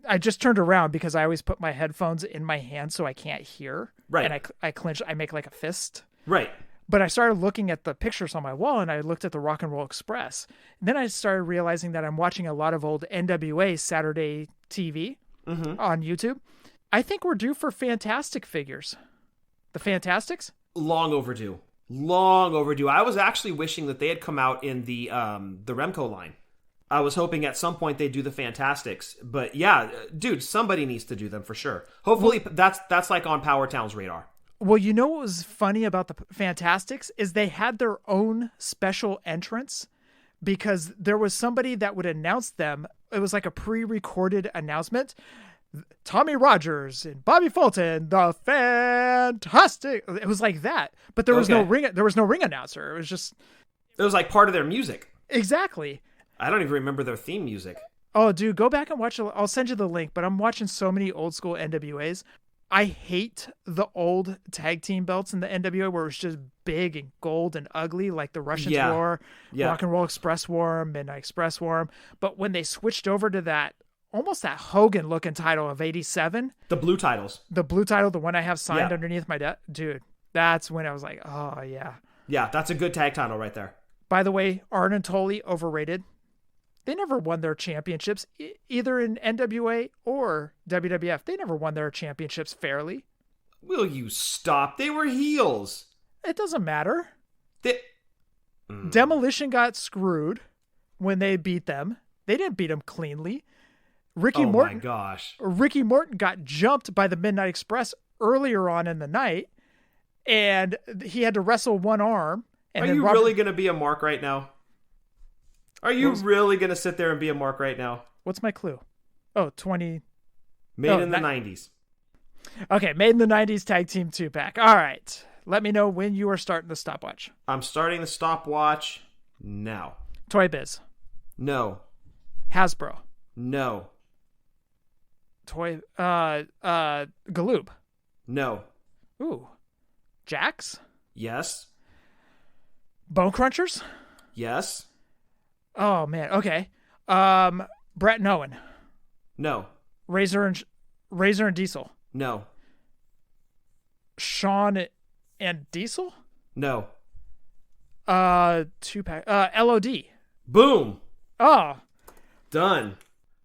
Speaker 2: I just turned around because I always put my headphones in my hand so I can't hear.
Speaker 1: Right.
Speaker 2: And I clench, I make like a fist.
Speaker 1: Right.
Speaker 2: But I started looking at the pictures on my wall and I looked at the Rock and Roll Express. And then I started realizing that I'm watching a lot of old NWA Saturday TV on YouTube. I think we're due for Fantastic figures. The Fantastics?
Speaker 1: Long overdue. I was actually wishing that they had come out in the Remco line. I was hoping at some point they'd do the Fantastics. But yeah, dude, somebody needs to do them for sure. Hopefully that's like on Power Town's radar.
Speaker 2: Well, you know what was funny about the Fantastics is they had their own special entrance because there was somebody that would announce them. It was like a pre-recorded announcement. Tommy Rogers and Bobby Fulton, the Fantastic. It was like that, but there was no ring. There was no ring announcer. It was like
Speaker 1: part of their music.
Speaker 2: Exactly.
Speaker 1: I don't even remember their theme music.
Speaker 2: Oh, dude, go back and watch. I'll send you the link, but I'm watching so many old school NWAs. I hate the old tag team belts in the NWA where it's just big and gold and ugly, like the Russians wore, Rock and Roll Express wore 'em, Midnight Express wore 'em. But when they switched over to that, almost that Hogan looking title of 87.
Speaker 1: The blue titles.
Speaker 2: The blue title, the one I have signed underneath my desk. Dude, that's when I was like, oh, yeah.
Speaker 1: Yeah, that's a good tag title right there.
Speaker 2: By the way, Arn and Tully, overrated. They never won their championships, either in NWA or WWF. They never won their championships fairly.
Speaker 1: Will you stop? They were heels.
Speaker 2: It doesn't matter. Demolition got screwed when they beat them. They didn't beat them cleanly. Ricky Morton got jumped by the Midnight Express earlier on in the night, and he had to wrestle one arm. And
Speaker 1: Are you really going to be a mark right now? Are you really going to sit there and be a mark right now?
Speaker 2: What's my clue? Oh, 20...
Speaker 1: Made in the 90s.
Speaker 2: Okay, made in the 90s tag team 2-pack. All right. Let me know when you are starting the stopwatch.
Speaker 1: I'm starting the stopwatch now.
Speaker 2: Toy Biz.
Speaker 1: No.
Speaker 2: Hasbro.
Speaker 1: No.
Speaker 2: Galoob.
Speaker 1: No.
Speaker 2: Ooh. Jax?
Speaker 1: Yes.
Speaker 2: Bone Crunchers?
Speaker 1: Yes.
Speaker 2: Oh, man. Okay. Brett and Owen.
Speaker 1: No.
Speaker 2: Razor and Diesel.
Speaker 1: No.
Speaker 2: Shawn and Diesel?
Speaker 1: No.
Speaker 2: 2-pack. LOD.
Speaker 1: Boom.
Speaker 2: Oh.
Speaker 1: Done.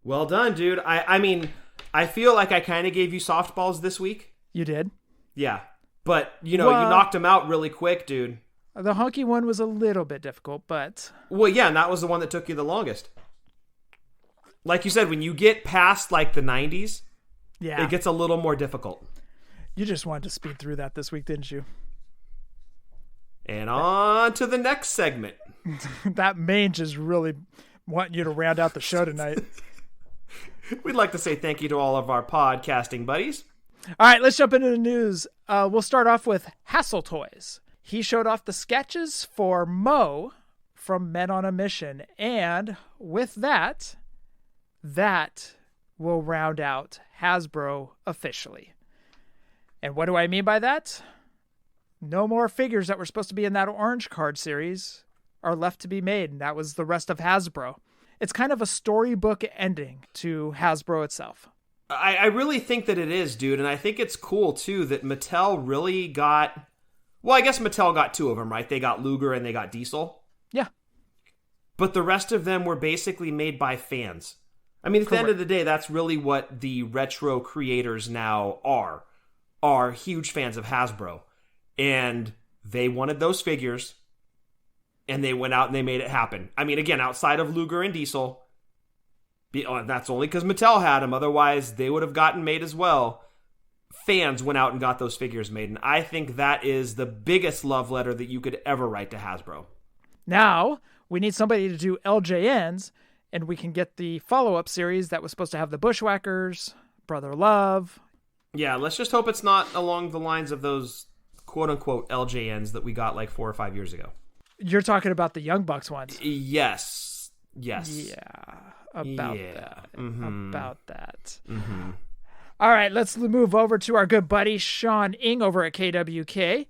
Speaker 1: Well done, dude. I mean, I feel like I kind of gave you softballs this week.
Speaker 2: You did?
Speaker 1: Yeah. But, you knocked them out really quick, dude.
Speaker 2: The hunky one was a little bit difficult, but...
Speaker 1: Well, yeah, and that was the one that took you the longest. Like you said, when you get past, like, the 90s, it gets a little more difficult.
Speaker 2: You just wanted to speed through that this week, didn't you?
Speaker 1: And on to the next segment.
Speaker 2: That Mange is really wanting you to round out the show tonight.
Speaker 1: We'd like to say thank you to all of our podcasting buddies.
Speaker 2: All right, let's jump into the news. We'll start off with Hasttle Toys. He showed off the sketches for Mo from Men on a Mission. And with that will round out Hasbro officially. And what do I mean by that? No more figures that were supposed to be in that orange card series are left to be made. And that was the rest of Hasbro. It's kind of a storybook ending to Hasbro itself.
Speaker 1: I really think that it is, dude. And I think it's cool, too, that Mattel really got... Well, I guess Mattel got two of them, right? They got Luger and they got Diesel.
Speaker 2: Yeah.
Speaker 1: But the rest of them were basically made by fans. I mean, at the end of the day, that's really what the retro creators now are huge fans of Hasbro. And they wanted those figures, and they went out and they made it happen. I mean, again, outside of Luger and Diesel, that's only because Mattel had them. Otherwise, they would have gotten made as well. Fans went out and got those figures made, and I think that is the biggest love letter that you could ever write to Hasbro.
Speaker 2: Now, we need somebody to do LJNs, and we can get the follow-up series that was supposed to have the Bushwhackers, Brother Love.
Speaker 1: Yeah, let's just hope it's not along the lines of those quote-unquote LJNs that we got like 4 or 5 years ago.
Speaker 2: You're talking about the Young Bucks ones.
Speaker 1: Yes.
Speaker 2: Yeah, about that.
Speaker 1: Mm-hmm.
Speaker 2: About that.
Speaker 1: Mm-hmm.
Speaker 2: All right, let's move over to our good buddy Shawn Ng over at KWK.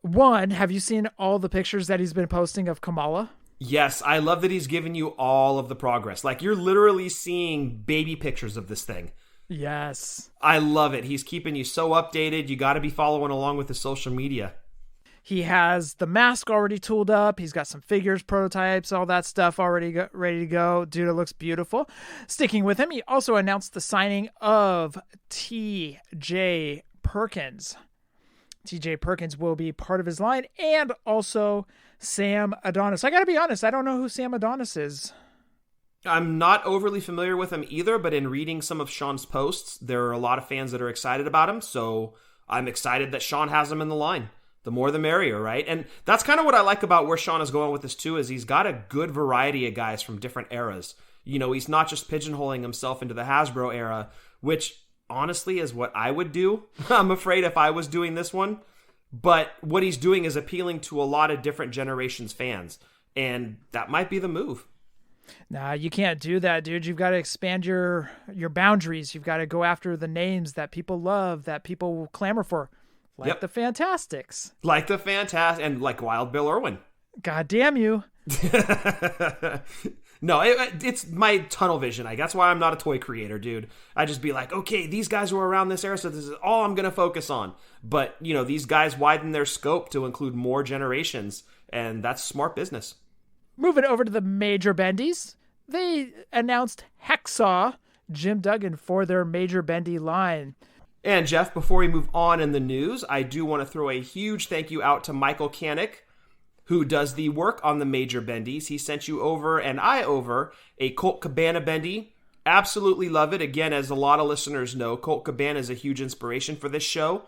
Speaker 2: One, have you seen all the pictures that he's been posting of Kamala?
Speaker 1: Yes, I love that he's giving you all of the progress. Like, you're literally seeing baby pictures of this thing.
Speaker 2: Yes.
Speaker 1: I love it. He's keeping you so updated. You got to be following along with the social media.
Speaker 2: He has the mask already tooled up. He's got some figures, prototypes, all that stuff already ready to go. Dude, it looks beautiful. Sticking with him, he also announced the signing of T.J. Perkins. T.J. Perkins will be part of his line, and also Sam Adonis. I got to be honest, I don't know who Sam Adonis is.
Speaker 1: I'm not overly familiar with him either, but in reading some of Sean's posts, there are a lot of fans that are excited about him, so I'm excited that Sean has him in the line. The more the merrier, right? And that's kind of what I like about where Sean is going with this too, is he's got a good variety of guys from different eras. You know, he's not just pigeonholing himself into the Hasbro era, which honestly is what I would do, I'm afraid, if I was doing this one. But what he's doing is appealing to a lot of different generations fans, and that might be the move.
Speaker 2: Nah, you can't do that, dude. You've got to expand your boundaries. You've got to go after the names that people love, that people will clamor for. Like the Fantastics.
Speaker 1: Like the Fantastic, and like Wild Bill Irwin.
Speaker 2: God damn you.
Speaker 1: No, it's my tunnel vision. That's why I'm not a toy creator, dude. I just be like, okay, these guys were around this era, so this is all I'm going to focus on. But, these guys widen their scope to include more generations, and that's smart business.
Speaker 2: Moving over to the Major Bendies, they announced Hacksaw Jim Duggan for their Major Bendy line.
Speaker 1: And Jeff, before we move on in the news, I do want to throw a huge thank you out to Michael Canick, who does the work on the Major Bendies. He sent you over and I over a Colt Cabana Bendie. Absolutely love it. Again, as a lot of listeners know, Colt Cabana is a huge inspiration for this show.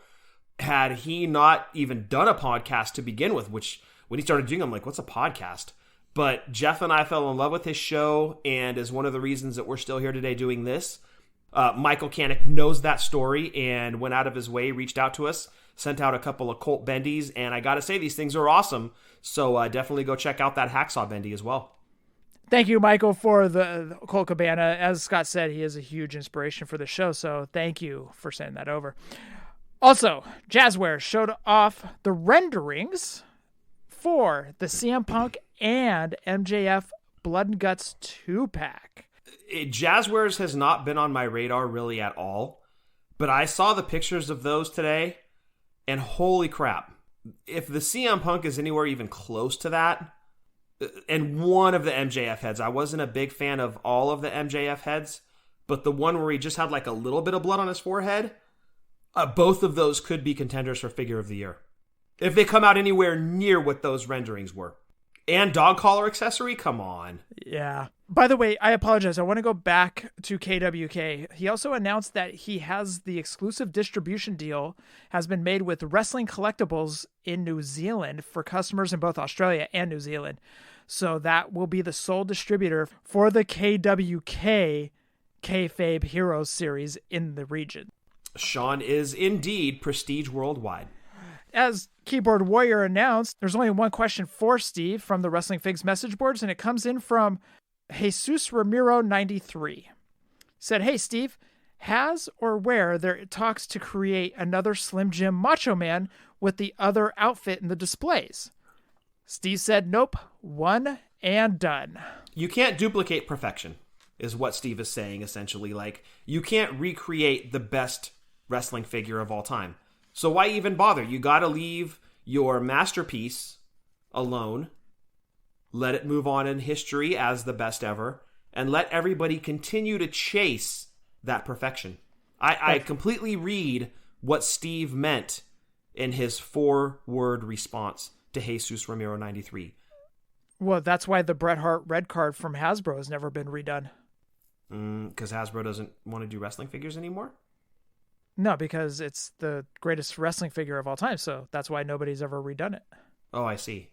Speaker 1: Had he not even done a podcast to begin with, which when he started doing, I'm like, what's a podcast? But Jeff and I fell in love with his show, and is one of the reasons that we're still here today doing this. Michael Canick knows that story and went out of his way, reached out to us, sent out a couple of Colt Bendies, and I got to say, these things are awesome. So definitely go check out that Hacksaw Bendie as well.
Speaker 2: Thank you, Michael, for the Colt Cabana. As Scott said, he is a huge inspiration for the show, so thank you for sending that over. Also, Jazzware showed off the renderings for the CM Punk and MJF Blood and Guts 2-pack.
Speaker 1: Jazzwares has not been on my radar really at all, but I saw the pictures of those today, and holy crap. If the CM Punk is anywhere even close to that, and one of the MJF heads, I wasn't a big fan of all of the MJF heads, but the one where he just had like a little bit of blood on his forehead, both of those could be contenders for Figure of the Year. If they come out anywhere near what those renderings were. And dog collar accessory? Come on.
Speaker 2: Yeah. By the way, I apologize. I want to go back to KWK. He also announced that he has the exclusive distribution deal has been made with Wrestling Collectibles in New Zealand for customers in both Australia and New Zealand. So that will be the sole distributor for the KWK Kayfabe Heroes series in the region.
Speaker 1: Shawn is indeed prestige worldwide.
Speaker 2: As Keyboard Warrior announced, there's only one question for Steve from the Wrestling Figs message boards, and it comes in from Jesus Ramiro 93. Said, hey, Steve, has or where there talks to create another Slim Jim Macho Man with the other outfit in the displays? Steve said, nope, one and done.
Speaker 1: You can't duplicate perfection, is what Steve is saying, essentially. Like, you can't recreate the best wrestling figure of all time. So why even bother? You got to leave your masterpiece alone, let it move on in history as the best ever, and let everybody continue to chase that perfection. I completely read what Steve meant in his 4-word response to Jesus Ramiro 93.
Speaker 2: Well, that's why the Bret Hart red card from Hasbro has never been redone.
Speaker 1: Because Hasbro doesn't want to do wrestling figures anymore?
Speaker 2: No, because it's the greatest wrestling figure of all time, so that's why nobody's ever redone it.
Speaker 1: Oh, I see.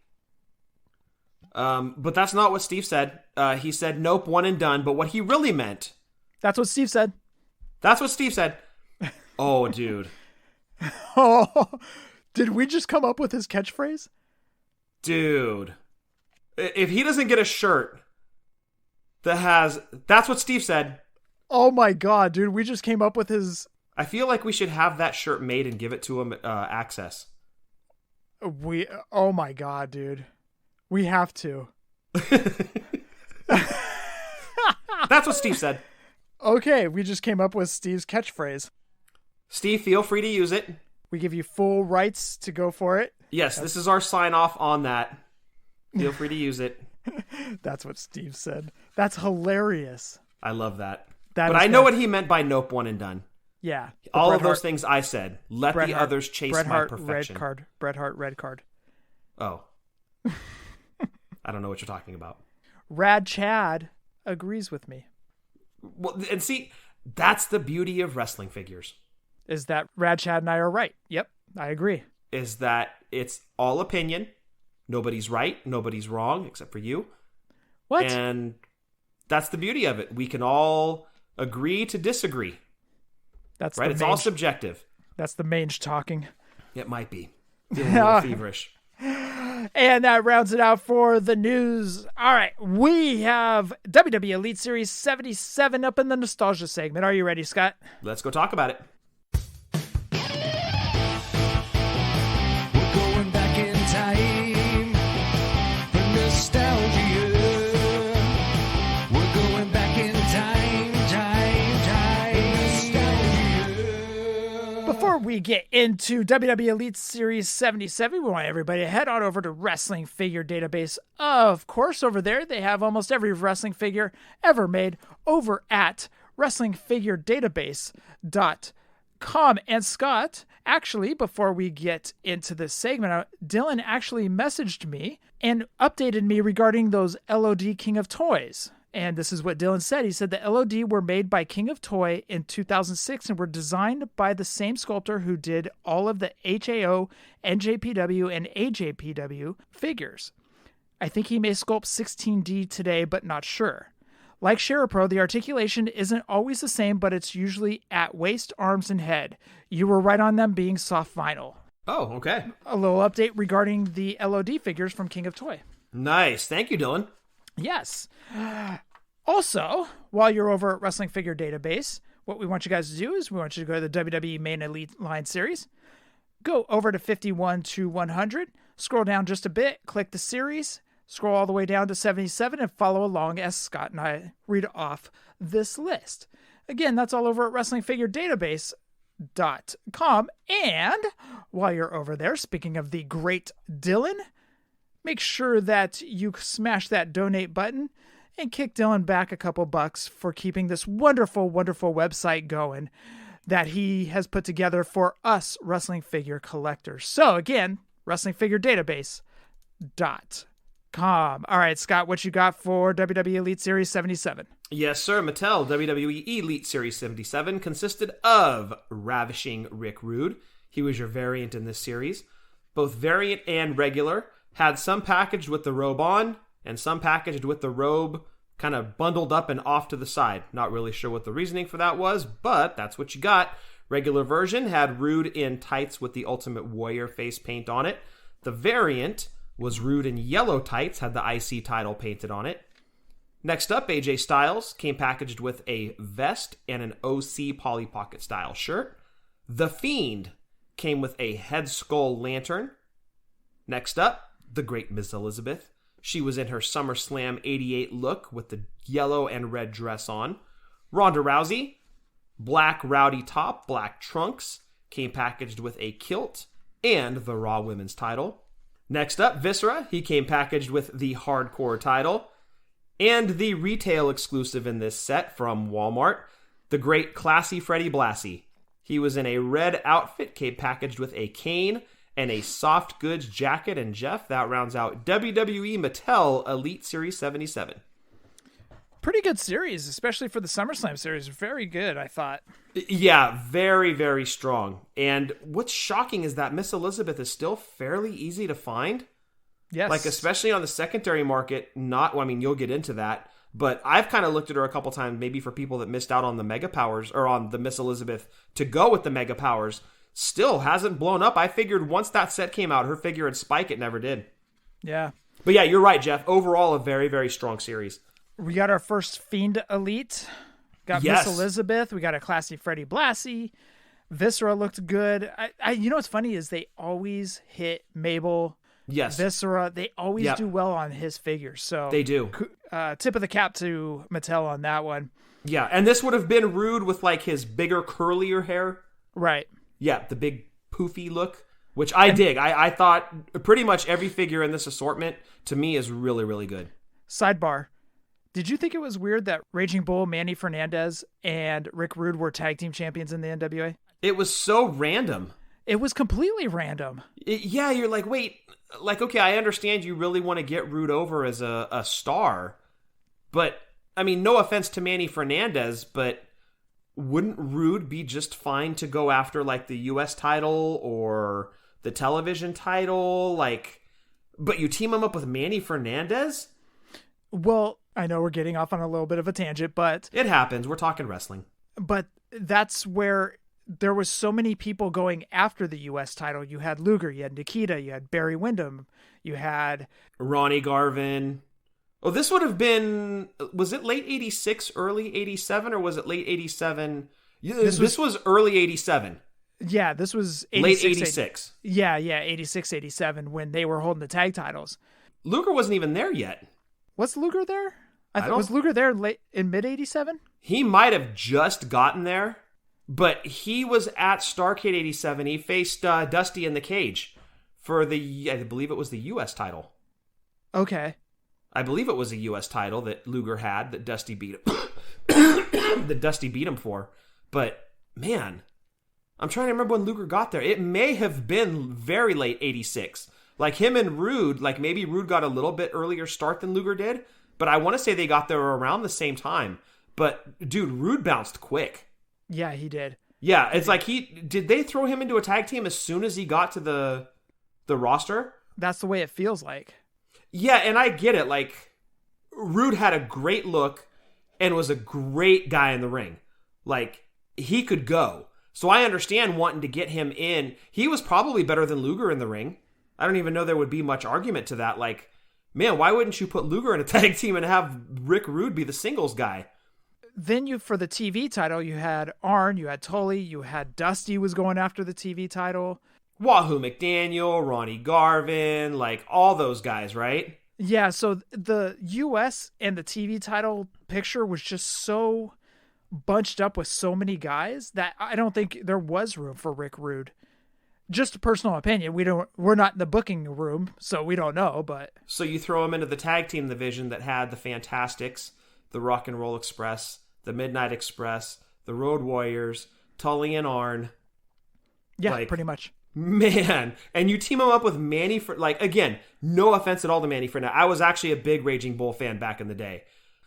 Speaker 1: But that's not what Steve said. He said, nope, one and done. But what he really meant...
Speaker 2: That's what Steve said.
Speaker 1: That's what Steve said. Oh, dude.
Speaker 2: Oh, did we just come up with his catchphrase?
Speaker 1: Dude. If he doesn't get a shirt that has... That's what Steve said.
Speaker 2: Oh my God, dude. We just came up with his...
Speaker 1: I feel like we should have that shirt made and give it to him access.
Speaker 2: Oh my God, dude. We have to.
Speaker 1: That's what Steve said.
Speaker 2: Okay, we just came up with Steve's catchphrase.
Speaker 1: Steve, feel free to use it.
Speaker 2: We give you full rights to go for it.
Speaker 1: Yes, this is our sign off on that. Feel free to use it.
Speaker 2: That's what Steve said. That's hilarious.
Speaker 1: I love that. But I know what he meant by nope, one and done.
Speaker 2: Yeah.
Speaker 1: All of those things I said. Let the others chase my perfection.
Speaker 2: Red card. Bret Hart, red card.
Speaker 1: Oh. I don't know what you're talking about.
Speaker 2: Rad Chad agrees with me.
Speaker 1: Well, and see, that's the beauty of wrestling figures.
Speaker 2: Is that Rad Chad and I are right. Yep, I agree.
Speaker 1: Is that it's all opinion. Nobody's right. Nobody's wrong, except for you.
Speaker 2: What?
Speaker 1: And that's the beauty of it. We can all agree to disagree.
Speaker 2: That's
Speaker 1: right. It's all subjective.
Speaker 2: That's the Mange talking.
Speaker 1: It might be. Feeling a little feverish.
Speaker 2: And that rounds it out for the news. All right, we have WWE Elite Series 77 up in the nostalgia segment. Are you ready, Scott?
Speaker 1: Let's go talk about it.
Speaker 3: We're going back in time for nostalgia. We're going back in time, nostalgia.
Speaker 2: Before we get into WWE Elite Series 77, we want everybody to head on over to Wrestling Figure Database. Of course, over there, they have almost every wrestling figure ever made over at WrestlingFigureDatabase.com. And Scott, actually, before we get into this segment, Dylan actually messaged me and updated me regarding those LOD King of Toys. And this is what Dylan said. He said the LOD were made by King of Toy in 2006 and were designed by the same sculptor who did all of the HAO, NJPW, and AJPW figures. I think he may sculpt 16D today, but not sure. Like SharaPro, the articulation isn't always the same, but it's usually at waist, arms, and head. You were right on them being soft vinyl.
Speaker 1: Oh, okay.
Speaker 2: A little update regarding the LOD figures from King of Toy.
Speaker 1: Nice. Thank you, Dylan.
Speaker 2: Yes. Also, while you're over at Wrestling Figure Database, what we want you guys to do is we want you to go to the WWE Main Elite Line Series, go over to 51 to 100, scroll down just a bit, click the series, scroll all the way down to 77, and follow along as Scott and I read off this list. Again, that's all over at WrestlingFigureDatabase.com. And while you're over there, speaking of the great Dylan, make sure that you smash that donate button and kick Dylan back a couple bucks for keeping this wonderful, wonderful website going that he has put together for us wrestling figure collectors. So again, WrestlingFigureDatabase.com. All right, Scott, what you got for WWE Elite Series 77?
Speaker 1: Yes, sir. Mattel WWE Elite Series 77 consisted of Ravishing Rick Rude. He was your variant in this series. Both variant and regular had some packaged with the robe on and some packaged with the robe kind of bundled up and off to the side. Not really sure what the reasoning for that was, but that's what you got. Regular version had Rude in tights with the Ultimate Warrior face paint on it. The variant was Rude in yellow tights, had the IC title painted on it. Next up, AJ Styles came packaged with a vest and an OC Polly Pocket style shirt. The Fiend came with a head skull lantern. Next up, the great Miss Elizabeth. She was in her SummerSlam 88 look with the yellow and red dress on. Ronda Rousey, black rowdy top, black trunks, came packaged with a kilt and the Raw Women's title. Next up, Viscera. He came packaged with the Hardcore title and the retail exclusive in this set from Walmart, the great Classy Freddie Blassie. He was in a red outfit, came packaged with a cane and a soft goods jacket. And Jeff, that rounds out WWE Mattel Elite Series 77.
Speaker 2: Pretty good series, especially for the SummerSlam series. Very good, I thought.
Speaker 1: Yeah, very, very strong. And what's shocking is that Miss Elizabeth is still fairly easy to find.
Speaker 2: Yes.
Speaker 1: Like, especially on the secondary market, you'll get into that. But I've kind of looked at her a couple times, maybe for people that missed out on the Mega Powers, or on the Miss Elizabeth to go with the Mega Powers. Still hasn't blown up. I figured once that set came out, her figure would spike. It never did.
Speaker 2: Yeah.
Speaker 1: But yeah, you're right, Jeff. Overall, a very, very strong series.
Speaker 2: We got our first Fiend Elite. Got
Speaker 1: Yes.
Speaker 2: Miss Elizabeth. We got a Classy Freddie Blassie. Viscera looked good. You know what's funny is they always hit Mabel.
Speaker 1: Yes.
Speaker 2: Viscera. They always do well on his figures. So
Speaker 1: they do.
Speaker 2: Tip of the cap to Mattel on that one.
Speaker 1: Yeah, and this would have been Rude with like his bigger, curlier hair.
Speaker 2: Right.
Speaker 1: Yeah, the big poofy look, which I dig. I thought pretty much every figure in this assortment, to me, is really, really good.
Speaker 2: Sidebar. Did you think it was weird that Raging Bull, Manny Fernandez, and Rick Rude were tag team champions in the NWA?
Speaker 1: It was so random.
Speaker 2: It was completely random.
Speaker 1: Yeah, you're like, wait, like, okay, I understand you really want to get Rude over as a star, but, I mean, no offense to Manny Fernandez, but wouldn't Rude be just fine to go after, like, the U.S. title or the television title? Like, but you team him up with Manny Fernandez?
Speaker 2: Well, I know we're getting off on a little bit of a tangent, but...
Speaker 1: It happens. We're talking wrestling.
Speaker 2: But that's where there was so many people going after the U.S. title. You had Luger, you had Nikita, you had Barry Windham, you had
Speaker 1: Ronnie Garvin. Oh, this would have been, was it late 86, early 87, or was it late 87? This was early 87.
Speaker 2: Yeah, this was 86,
Speaker 1: late 86.
Speaker 2: Yeah, 86, 87 when they were holding the tag titles.
Speaker 1: Luger wasn't even there yet.
Speaker 2: Was Luger there? Was Luger there late in mid 87?
Speaker 1: He might have just gotten there, but he was at Starrcade 87. He faced Dusty in the cage for I believe it was the U.S. title.
Speaker 2: Okay.
Speaker 1: I believe it was a U.S. title that Luger had that Dusty beat him. that Dusty beat him for. But man, I'm trying to remember when Luger got there. It may have been very late 86. Like him and Rude, like maybe Rude got a little bit earlier start than Luger did, but I want to say they got there around the same time. But dude, Rude bounced quick.
Speaker 2: Yeah, he did.
Speaker 1: Yeah, it's like did they throw him into a tag team as soon as he got to the roster?
Speaker 2: That's the way it feels like.
Speaker 1: Yeah, and I get it. Like, Rude had a great look and was a great guy in the ring. Like, he could go. So I understand wanting to get him in. He was probably better than Luger in the ring. I don't even know there would be much argument to that. Like, man, why wouldn't you put Luger in a tag team and have Rick Rude be the singles guy?
Speaker 2: Then for the TV title, you had Arn, you had Tully, you had Dusty was going after the TV title.
Speaker 1: Wahoo McDaniel, Ronnie Garvin, like all those guys, right?
Speaker 2: Yeah, so the US and the TV title picture was just so bunched up with so many guys that I don't think there was room for Rick Rude. Just a personal opinion. We're not in the booking room, so we don't know, but
Speaker 1: so you throw him into the tag team division that had the Fantastics, the Rock and Roll Express, the Midnight Express, the Road Warriors, Tully and Arn.
Speaker 2: Yeah, pretty much.
Speaker 1: Man, and you team him up with Manny for, like, again, no offense at all to Manny for now. I was actually a big Raging Bull fan back in the day.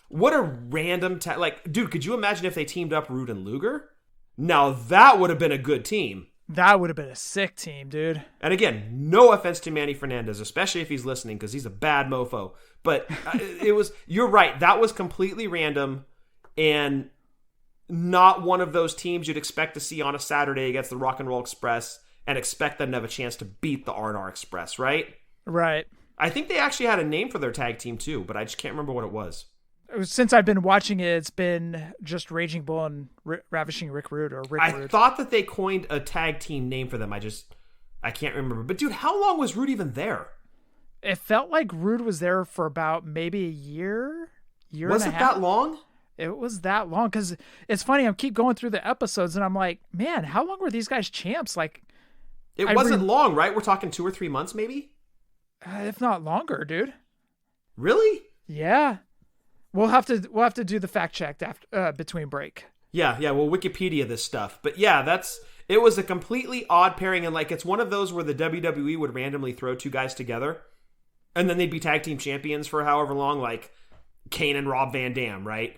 Speaker 1: What a random, like, dude, could you imagine if they teamed up Rude and Luger? Now that would have been a good team.
Speaker 2: That would have been a sick team, dude.
Speaker 1: And again, no offense to Manny Fernandez, especially if he's listening, because he's a bad mofo. But you're right, that was completely random and not one of those teams you'd expect to see on a Saturday against the Rock and Roll Express and expect them to have a chance to beat the R&R Express, right?
Speaker 2: Right.
Speaker 1: I think they actually had a name for their tag team too, but I just can't remember what it was.
Speaker 2: Since I've been watching it, it's been just Raging Bull and Ravishing Rick Rude or Rick Rude.
Speaker 1: I thought that they coined a tag team name for them. I can't remember. But dude, how long was Rude even there?
Speaker 2: It felt like Rude was there for about maybe a year and a half.
Speaker 1: Was it that long?
Speaker 2: It was that long because it's funny. I keep going through the episodes and I'm like, man, how long were these guys champs? Like,
Speaker 1: it wasn't long, right? We're talking 2 or 3 months, maybe,
Speaker 2: if not longer, dude.
Speaker 1: Really?
Speaker 2: Yeah. We'll have to do the fact check after between break.
Speaker 1: Yeah. We'll Wikipedia this stuff, but yeah, it was a completely odd pairing, and like it's one of those where the WWE would randomly throw two guys together, and then they'd be tag team champions for however long, like Kane and Rob Van Dam, right?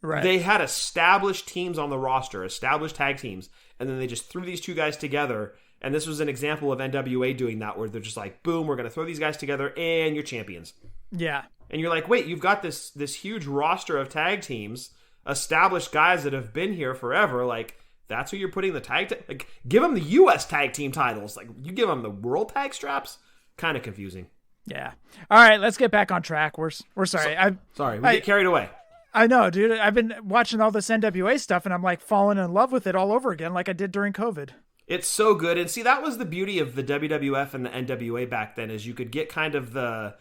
Speaker 2: Right.
Speaker 1: They had established teams on the roster, established tag teams, and then they just threw these two guys together. And this was an example of NWA doing that, where they're just like, boom, we're going to throw these guys together, and you're champions.
Speaker 2: Yeah.
Speaker 1: And you're like, wait, you've got this huge roster of tag teams, established guys that have been here forever. Like, that's who you're putting the like, give them the U.S. tag team titles. Like, you give them the world tag straps? Kind of confusing.
Speaker 2: Yeah. All right, let's get back on track. We're sorry.
Speaker 1: Sorry, we get carried away.
Speaker 2: I know, dude. I've been watching all this NWA stuff, and I'm like falling in love with it all over again, like I did during COVID.
Speaker 1: It's so good. And see, that was the beauty of the WWF and the NWA back then, is you could get kind of the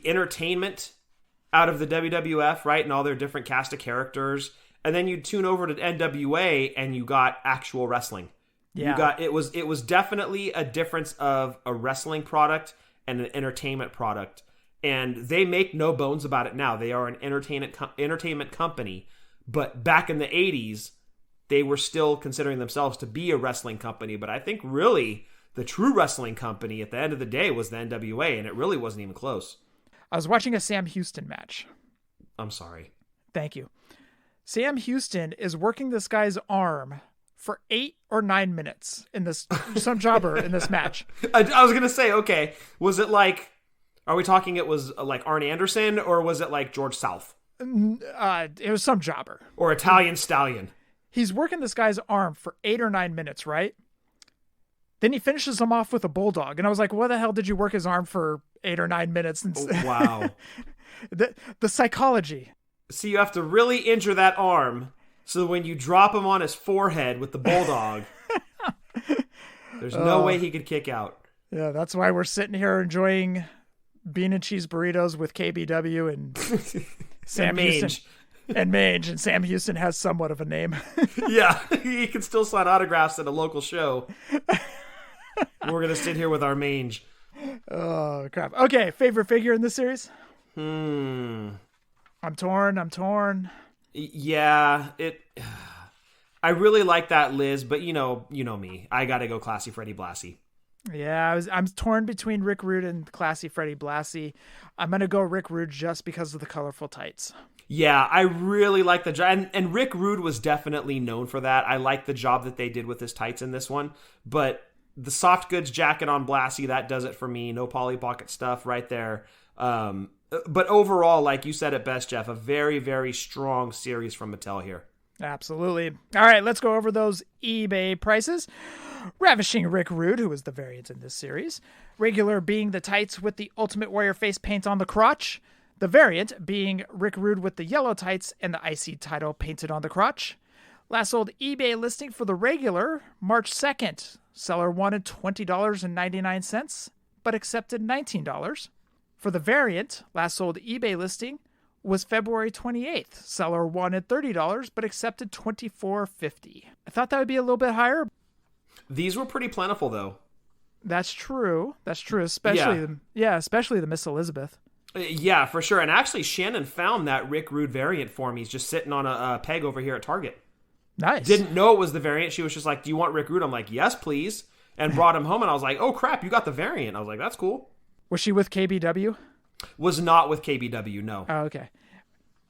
Speaker 1: entertainment out of the WWF, right? And all their different cast of characters. And then you tune over to NWA and you got actual wrestling.
Speaker 2: Yeah.
Speaker 1: It was definitely a difference of a wrestling product and an entertainment product. And they make no bones about it now. They are an entertainment company. But back in the 80s, they were still considering themselves to be a wrestling company. But I think really the true wrestling company at the end of the day was the NWA, and it really wasn't even close.
Speaker 2: I was watching a Sam Houston match.
Speaker 1: I'm sorry.
Speaker 2: Thank you. Sam Houston is working this guy's arm for 8 or 9 minutes in this, some jobber in this match.
Speaker 1: I was going to say, okay, was it like, are we talking it was like Arn Anderson, or was it like George South?
Speaker 2: It was some jobber.
Speaker 1: Or Italian Stallion.
Speaker 2: he's working this guy's arm for 8 or 9 minutes, right? Then he finishes him off with a bulldog. And I was like, what the hell did you work his arm for 8 or 9 minutes? And
Speaker 1: Wow.
Speaker 2: the psychology.
Speaker 1: So you have to really injure that arm so that when you drop him on his forehead with the bulldog, there's no way he could kick out.
Speaker 2: Yeah, that's why we're sitting here enjoying bean and cheese burritos with KBW and Sam Houston. And Mange. And Sam Houston has somewhat of a name.
Speaker 1: Yeah, he can still sign autographs at a local show. We're going to sit here with our Mange.
Speaker 2: Oh, crap. Okay, favorite figure in this series?
Speaker 1: I'm
Speaker 2: torn.
Speaker 1: Yeah, I really like that Liz, but you know me. I got to go Classy Freddie Blassie.
Speaker 2: Yeah, I'm torn between Rick Rude and Classy Freddie Blassie. I'm going to go Rick Rude just because of the colorful tights.
Speaker 1: Yeah, I really like the job. And Rick Rude was definitely known for that. I like the job that they did with his tights in this one. But the soft goods jacket on Blassie, that does it for me. No Polly Pocket stuff right there. But overall, like you said it best, Jeff, a very, very strong series from Mattel here.
Speaker 2: Absolutely. All right, let's go over those eBay prices. Ravishing Rick Rude, who was the variant in this series. Regular being the tights with the Ultimate Warrior face paint on the crotch. The variant being Rick Rude with the yellow tights and the IC title painted on the crotch. Last sold eBay listing for the regular, March 2nd. Seller wanted $20.99, but accepted $19. For the variant, last sold eBay listing was February 28th. Seller wanted $30, but accepted $24.50. I thought that would be a little bit higher.
Speaker 1: These were pretty plentiful, though.
Speaker 2: That's true. Especially the Miss Elizabeth.
Speaker 1: Yeah, for sure. And actually, Shannon found that Rick Rude variant for me. He's just sitting on a peg over here at Target.
Speaker 2: Nice.
Speaker 1: Didn't know it was the variant. She was just like, do you want Rick Rude? I'm like, yes, please. And brought him home, and I was like, oh, crap, you got the variant. I was like, that's cool.
Speaker 2: Was she with KBW?
Speaker 1: Was not with KBW, no.
Speaker 2: Oh, okay.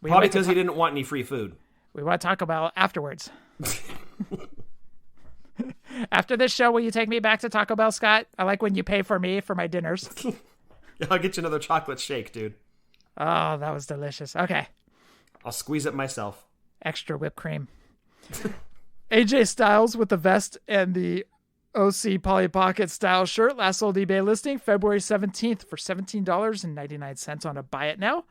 Speaker 1: Probably because he didn't want any free food.
Speaker 2: We want to talk about afterwards. After this show, will you take me back to Taco Bell, Scott? I like when you pay for me for my dinners.
Speaker 1: I'll get you another chocolate shake, dude.
Speaker 2: Oh, that was delicious. Okay.
Speaker 1: I'll squeeze it myself.
Speaker 2: Extra whipped cream. AJ Styles with the vest and the OC Polly Pocket style shirt. Last sold eBay listing February 17th for $17.99 on a buy it now.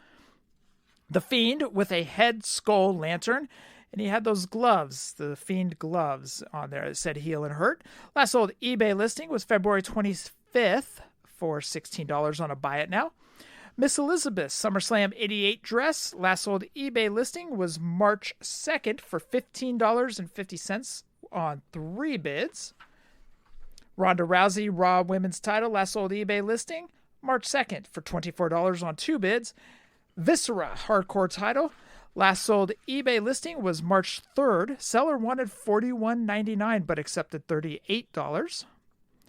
Speaker 2: The Fiend with a head skull lantern. And he had those gloves, the Fiend gloves on there that said heal and hurt. Last sold eBay listing was February 25th for $16 on a buy it now. Miss Elizabeth SummerSlam 88 dress. Last sold eBay listing was March 2nd for $15.50 on 3 bids. Ronda Rousey Raw Women's title. Last sold eBay listing March 2nd for $24 on 2 bids. Viscera Hardcore title. Last sold eBay listing was March 3rd. Seller wanted $41.99 but accepted $38.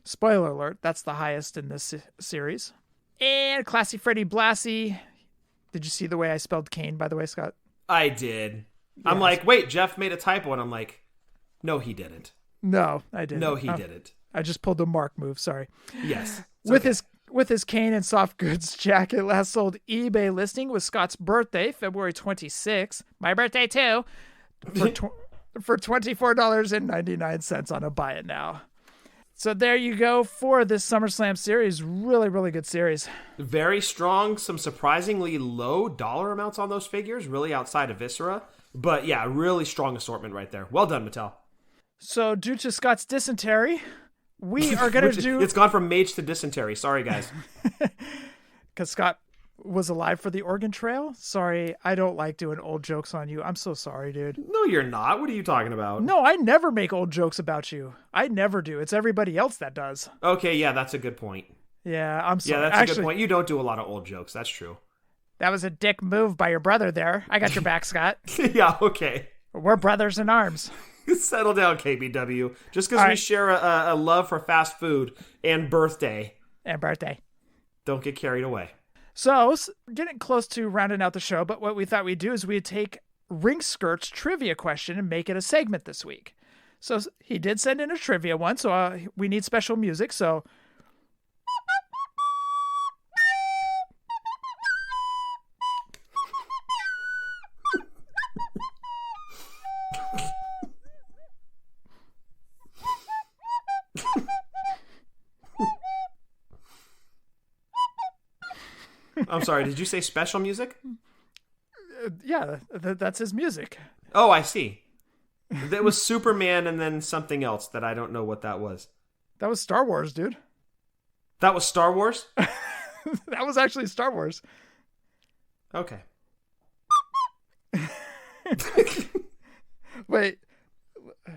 Speaker 2: Spoiler alert, that's the highest in this series. And Classy Freddie Blassie. Did you see the way I spelled Kane, by the way, Scott?
Speaker 1: I did.
Speaker 2: Yeah.
Speaker 1: I'm like, wait, Jeff made a typo. And I'm like, no, he didn't.
Speaker 2: No, I didn't.
Speaker 1: No, he didn't.
Speaker 2: I just pulled a Mark move, sorry.
Speaker 1: Yes.
Speaker 2: With his Kane and soft goods jacket, last sold eBay listing was Scott's birthday, February 26th. My birthday too. For $24.99 on a buy it now. So there you go for this SummerSlam series. Really, really good series.
Speaker 1: Very strong. Some surprisingly low dollar amounts on those figures, really outside of Viscera. But yeah, really strong assortment right there. Well done, Mattel.
Speaker 2: So due to Scott's dysentery, we are going to do...
Speaker 1: It's gone from Mage to dysentery. Sorry, guys.
Speaker 2: Because Scott was alive for the Oregon Trail? Sorry, I don't like doing old jokes on you. I'm so sorry, dude.
Speaker 1: No, you're not. What are you talking about?
Speaker 2: No, I never make old jokes about you. I never do. It's everybody else that does.
Speaker 1: Okay, yeah, that's a good point.
Speaker 2: Yeah, I'm sorry.
Speaker 1: Yeah, that's a good point. You don't do a lot of old jokes. That's true.
Speaker 2: That was a dick move by your brother there. I got your back, Scott.
Speaker 1: Yeah, okay.
Speaker 2: We're brothers in arms.
Speaker 1: Settle down, KBW. Just because we share a love for fast food and birthday. Don't get carried away.
Speaker 2: So, getting close to rounding out the show, but what we thought we'd do is we'd take Ringskirts trivia question and make it a segment this week. So, he did send in a trivia one, so we need special music, so...
Speaker 1: I'm sorry, did you say special music?
Speaker 2: Yeah, that's his music.
Speaker 1: Oh, I see. That was Superman and then something else that I don't know what that was.
Speaker 2: That was Star Wars, dude.
Speaker 1: That was Star Wars?
Speaker 2: That was actually Star Wars.
Speaker 1: Okay.
Speaker 2: Wait,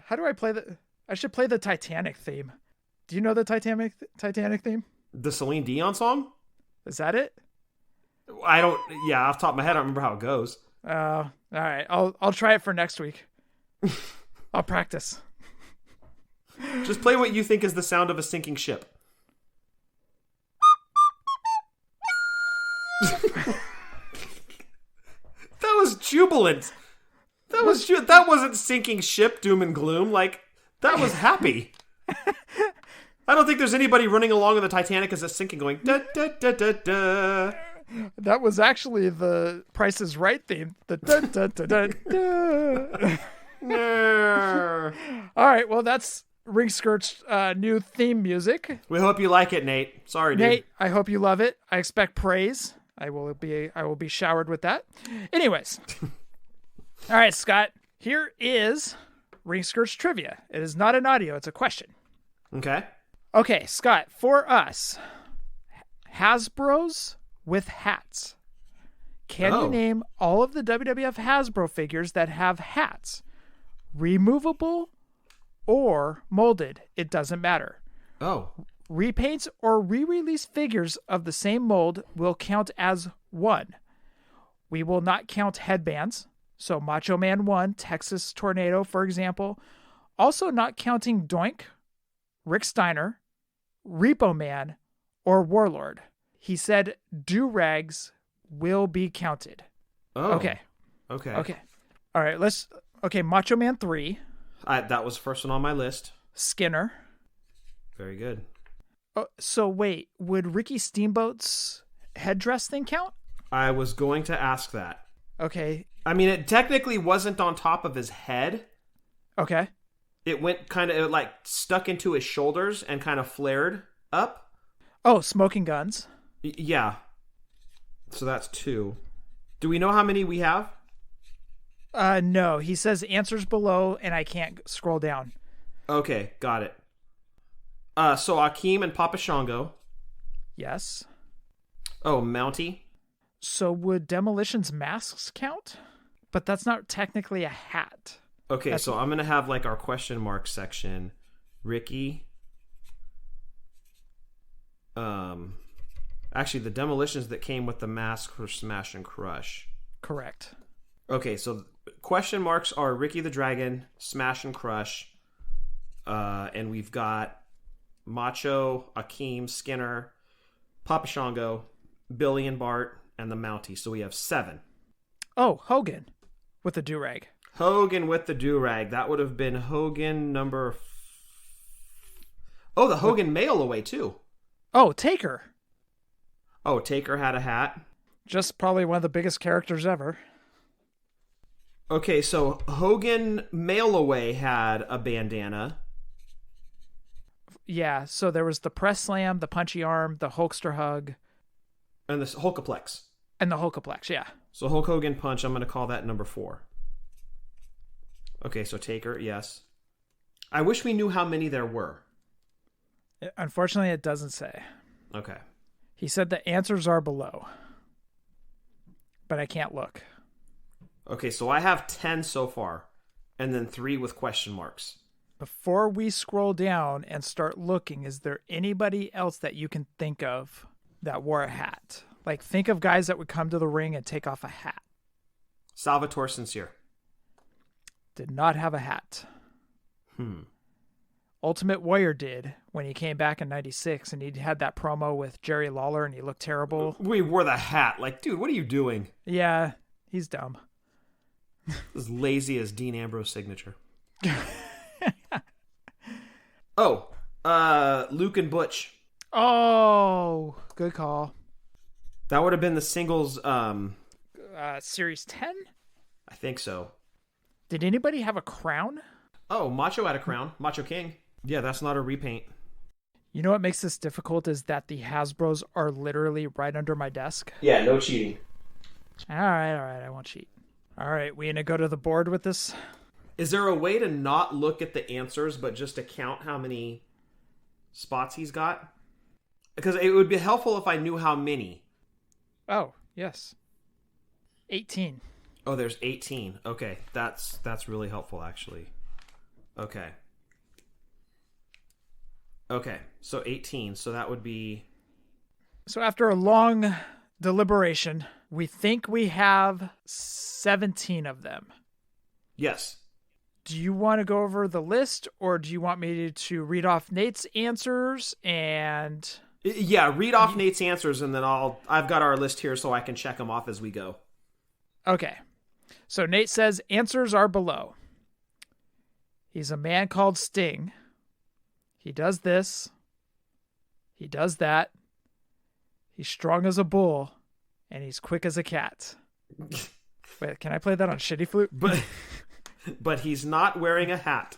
Speaker 2: how do I play I should play the Titanic theme. Do you know the Titanic theme?
Speaker 1: The Celine Dion song?
Speaker 2: Is that it?
Speaker 1: I don't. Yeah, off the top of my head, I don't remember how it goes.
Speaker 2: All right. I'll try it for next week. I'll practice.
Speaker 1: Just play what you think is the sound of a sinking ship. That was jubilant. That wasn't sinking ship, doom and gloom. Like, that was happy. I don't think there's anybody running along on the Titanic as it's sinking going da da da da da.
Speaker 2: That was actually the Price is Right theme. The da da da da da. All right, well that's Ringskirts' new theme music.
Speaker 1: We hope you like it, Nate. Sorry, dude.
Speaker 2: Nate, I hope you love it. I expect praise. I will be showered with that. Anyways. All right, Scott. Here is Ringskirts trivia. It is not an audio, it's a question.
Speaker 1: Okay.
Speaker 2: Okay, Scott, for us, Hasbro's with hats. Can you name all of the WWF Hasbro figures that have hats? Removable or molded, it doesn't matter.
Speaker 1: Oh.
Speaker 2: Repaints or re-release figures of the same mold will count as one. We will not count headbands. So Macho Man 1, Texas Tornado, for example. Also not counting Doink, Rick Steiner, Repo Man, or Warlord. He said do-rags will be counted.
Speaker 1: Oh.
Speaker 2: Okay. All right, Macho Man 3.
Speaker 1: That was the first one on my list.
Speaker 2: Skinner.
Speaker 1: Very good.
Speaker 2: So wait, would Ricky Steamboat's headdress thing count?
Speaker 1: I was going to ask that.
Speaker 2: Okay.
Speaker 1: I mean, it technically wasn't on top of his head.
Speaker 2: Okay.
Speaker 1: It went it like stuck into his shoulders and kind of flared up.
Speaker 2: Oh, Smoking Guns.
Speaker 1: Yeah. So that's 2. Do we know how many we have?
Speaker 2: No. He says answers below, and I can't scroll down.
Speaker 1: Okay, got it. So Akeem and Papa Shango.
Speaker 2: Yes.
Speaker 1: Oh, Mountie.
Speaker 2: So would Demolition's masks count? But that's not technically a hat.
Speaker 1: Okay, so I'm going to have like our question mark section. Ricky. Actually, the Demolitions that came with the mask for Smash and Crush.
Speaker 2: Correct.
Speaker 1: Okay, so question marks are Ricky the Dragon, Smash and Crush. And we've got Macho, Akeem, Skinner, Papa Shango, Billy and Bart, and the Mountie. So we have 7.
Speaker 2: Oh, Hogan with the do-rag.
Speaker 1: Hogan with the do-rag. That would have been Hogan number... Oh, the Hogan mail away, too.
Speaker 2: Oh, Taker.
Speaker 1: Oh, Taker had a hat.
Speaker 2: Just probably one of the biggest characters ever.
Speaker 1: Okay, so Hogan mail away had a bandana.
Speaker 2: Yeah, so there was the press slam, the punchy arm, the Hulkster hug.
Speaker 1: And the Hulkaplex.
Speaker 2: And the Hulkaplex, yeah.
Speaker 1: So Hulk Hogan punch, I'm going to call that number 4. Okay, so Taker, yes. I wish we knew how many there were.
Speaker 2: Unfortunately, it doesn't say.
Speaker 1: Okay.
Speaker 2: He said the answers are below. But I can't look.
Speaker 1: Okay, so I have 10 so far. And then 3 with question marks.
Speaker 2: Before we scroll down and start looking, is there anybody else that you can think of that wore a hat? Like, think of guys that would come to the ring and take off a hat.
Speaker 1: Salvatore Sincere.
Speaker 2: Did not have a hat. Ultimate Warrior did when he came back in 96 and he had that promo with Jerry Lawler and he looked terrible.
Speaker 1: We wore the hat. Like, dude, what are you doing?
Speaker 2: Yeah, he's dumb.
Speaker 1: As lazy as Dean Ambrose signature. Luke and Butch.
Speaker 2: Oh, good call.
Speaker 1: That would have been the singles.
Speaker 2: Series 10?
Speaker 1: I think so.
Speaker 2: Did anybody have a crown?
Speaker 1: Oh, Macho had a crown. Macho King. Yeah, that's not a repaint.
Speaker 2: You know what makes this difficult is that the Hasbros are literally right under my desk.
Speaker 1: Yeah, no cheating.
Speaker 2: All right, I won't cheat. All right, we gonna go to the board with this?
Speaker 1: Is there a way to not look at the answers, but just to count how many spots he's got? Because it would be helpful if I knew how many.
Speaker 2: Oh, yes. 18.
Speaker 1: Oh, there's 18. Okay, that's really helpful, actually. Okay, so 18. So that would be...
Speaker 2: So after a long deliberation, we think we have 17 of them.
Speaker 1: Yes.
Speaker 2: Do you want to go over the list, or do you want me to read off Nate's answers and...
Speaker 1: Yeah, read off Nate's answers, and then I've got our list here so I can check them off as we go.
Speaker 2: Okay. So Nate says, answers are below. He's a man called Sting. He does this. He does that. He's strong as a bull, and he's quick as a cat. Wait, can I play that on shitty flute?
Speaker 1: But he's not wearing a hat.